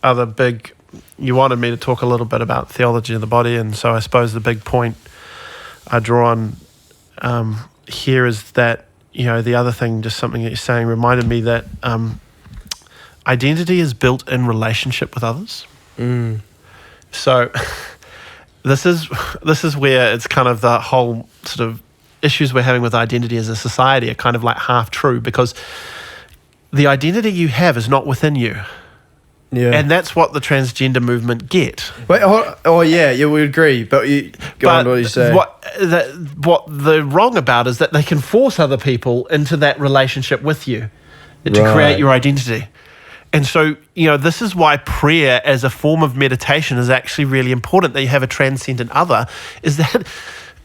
other big, you wanted me to talk a little bit about theology of the body, and so I suppose the big point I draw on here is that, the other thing, just something that you're saying reminded me that identity is built in relationship with others. So this is where it's kind of the whole sort of issues we're having with identity as a society are kind of like half true, because the identity you have is not within you.
Yeah.
And that's what the transgender movement get.
Wait, yeah, we agree. But you go on, what you say.
What they're wrong about is that they can force other people into that relationship with you to create your identity. And so, this is why prayer as a form of meditation is actually really important, that you have a transcendent other, is that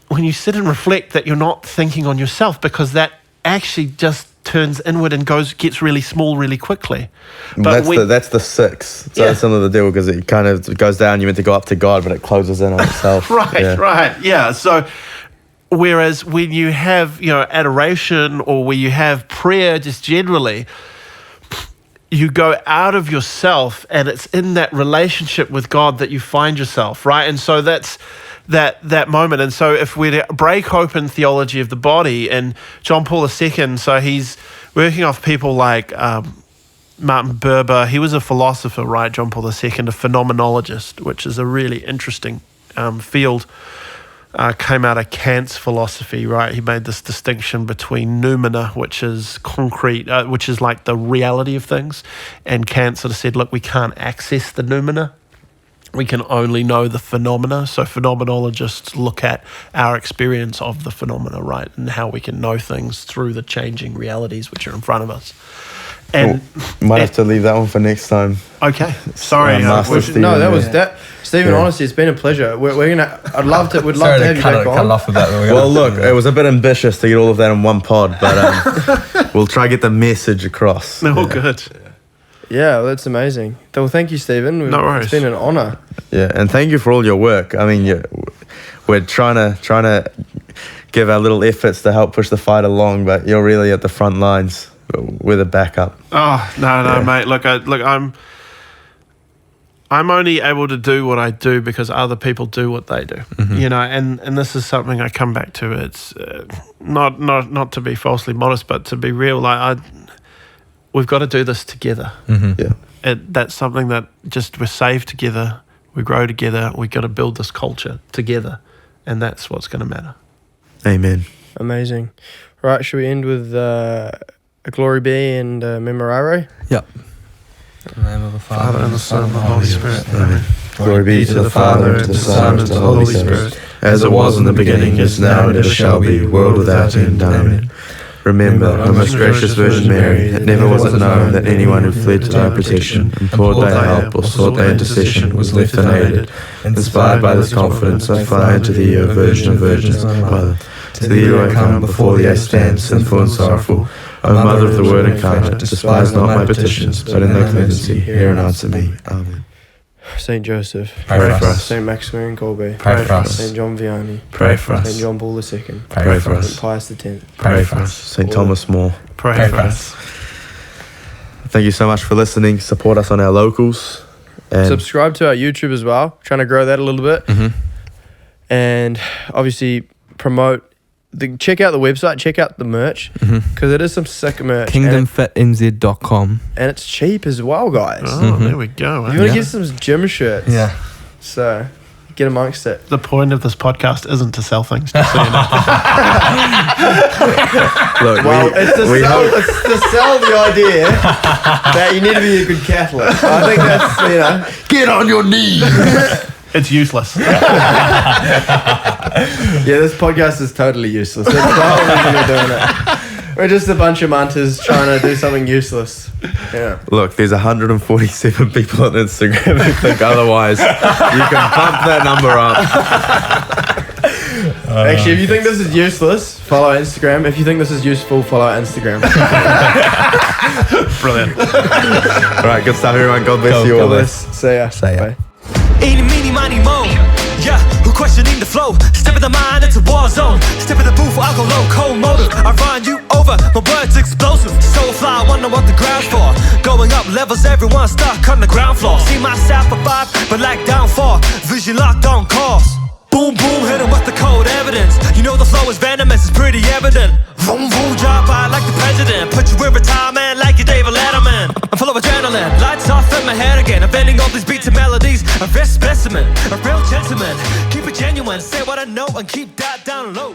when you sit and reflect that you're not thinking on yourself, because that actually just turns inward and gets really small really quickly. But
that's the 6. So that's another deal, because it kind of goes down. You're meant to go up to God, but it closes in on itself.
Right. Yeah. So whereas when you have, adoration, or where you have prayer just generally, you go out of yourself, and it's in that relationship with God that you find yourself, right? And so that's that moment. And so if we break open theology of the body, and John Paul II, so he's working off people like Martin Buber. He was a philosopher, right? John Paul II, a phenomenologist, which is a really interesting field. Came out of Kant's philosophy, right? He made this distinction between noumena, which is concrete, which is like the reality of things, and Kant sort of said, look, we can't access the noumena. We can only know the phenomena. So phenomenologists look at our experience of the phenomena, right? And how we can know things through the changing realities which are in front of us. And
might have to leave that one for next time.
Okay. Sorry.
Stephen, honestly, it's been a pleasure. We'd love to have you back on.
Cut off with that.
Well, look, it was a bit ambitious to get all of that in one pod, but we'll try to get the message across.
Good.
Yeah, well, that's amazing. Well, thank you, Stephen.
No worries.
It's been an honour.
Yeah, and thank you for all your work. I mean, we're trying to give our little efforts to help push the fight along, but you're really at the front lines. We're the backup.
Oh, no, mate. Look, I'm only able to do what I do because other people do what they do. Mm-hmm. And this is something I come back to. It's not to be falsely modest, but to be real. We've got to do this together.
Mm-hmm. Yeah,
that's something that just we're saved together. We grow together. We got to build this culture together, and that's what's going to matter.
Amen.
Amazing. Right, should we end with a Glory Be and Memorare?
Yep. In the name of the Father, and the Son, and the Holy Spirit.
Amen. Glory be to the Father, and to the Son, and to the Holy Spirit, as it was in the beginning, is now, and ever shall be, world without end. Amen. Remember, O most gracious Virgin Mary, that never was it known that anyone who fled to thy protection, implored thy help, or sought thy intercession, was left unaided. Inspired by this confidence, I fly unto thee, O Virgin of Virgins, my Mother. To thee do I come, before thee I stand, sinful and sorrowful. O Mother of the Word incarnate, despise not my petitions, but in thy clemency hear and answer me. Amen.
Saint Joseph,
pray for us.
Saint Maximilian Kolbe,
pray for us.
Saint John Vianney,
pray for us.
Saint John Paul II,
pray for us.
Saint Pius X,
pray for us. Saint Thomas More,
pray for us.
Thank you so much for listening. Support us on our locals. And
subscribe to our YouTube as well. Trying to grow that a little bit.
Mm-hmm.
And obviously promote. Check out the website, check out the merch, because it is some sick merch.
KingdomFitNZ.com.
And it's cheap as well, guys.
Oh, there we go.
You want to get some gym shirts.
Yeah.
So, get amongst it.
The point of this podcast isn't to sell things, just so you know.
Look,
it's to sell the idea that you need to be a good Catholic. I think that's,
get on your knees.
It's useless.
Yeah, this podcast is totally useless. That's the whole reason we're doing it. We're just a bunch of munters trying to do something useless. Yeah.
Look, there's 147 people on Instagram who think otherwise. You can bump that number up.
Actually, if you think this is useless, follow Instagram. If you think this is useful, follow Instagram.
Brilliant.
All right, good stuff, everyone. God bless you all.
God bless. See ya. Bye.
Eeny, meeny, miny, mo. Yeah, who questioning the flow? Step in the mind, it's a war zone. Step in the booth, I'll go low, motive. I run you over, my words explosive. So fly, wonder what the ground's for. Going up levels, everyone stuck on the ground floor. See myself above, but like downfall. Vision locked on course. Boom, boom, hit him with the cold evidence. You know the flow is venomous, it's pretty evident. Vroom, vroom, drop by like the president. Put you in retirement like you're David Letterman. I'm full of adrenaline, lights off in my head again. I'm bending all these beats and melodies. A rare specimen, a real gentleman. Keep it genuine, say what I know and keep that down low.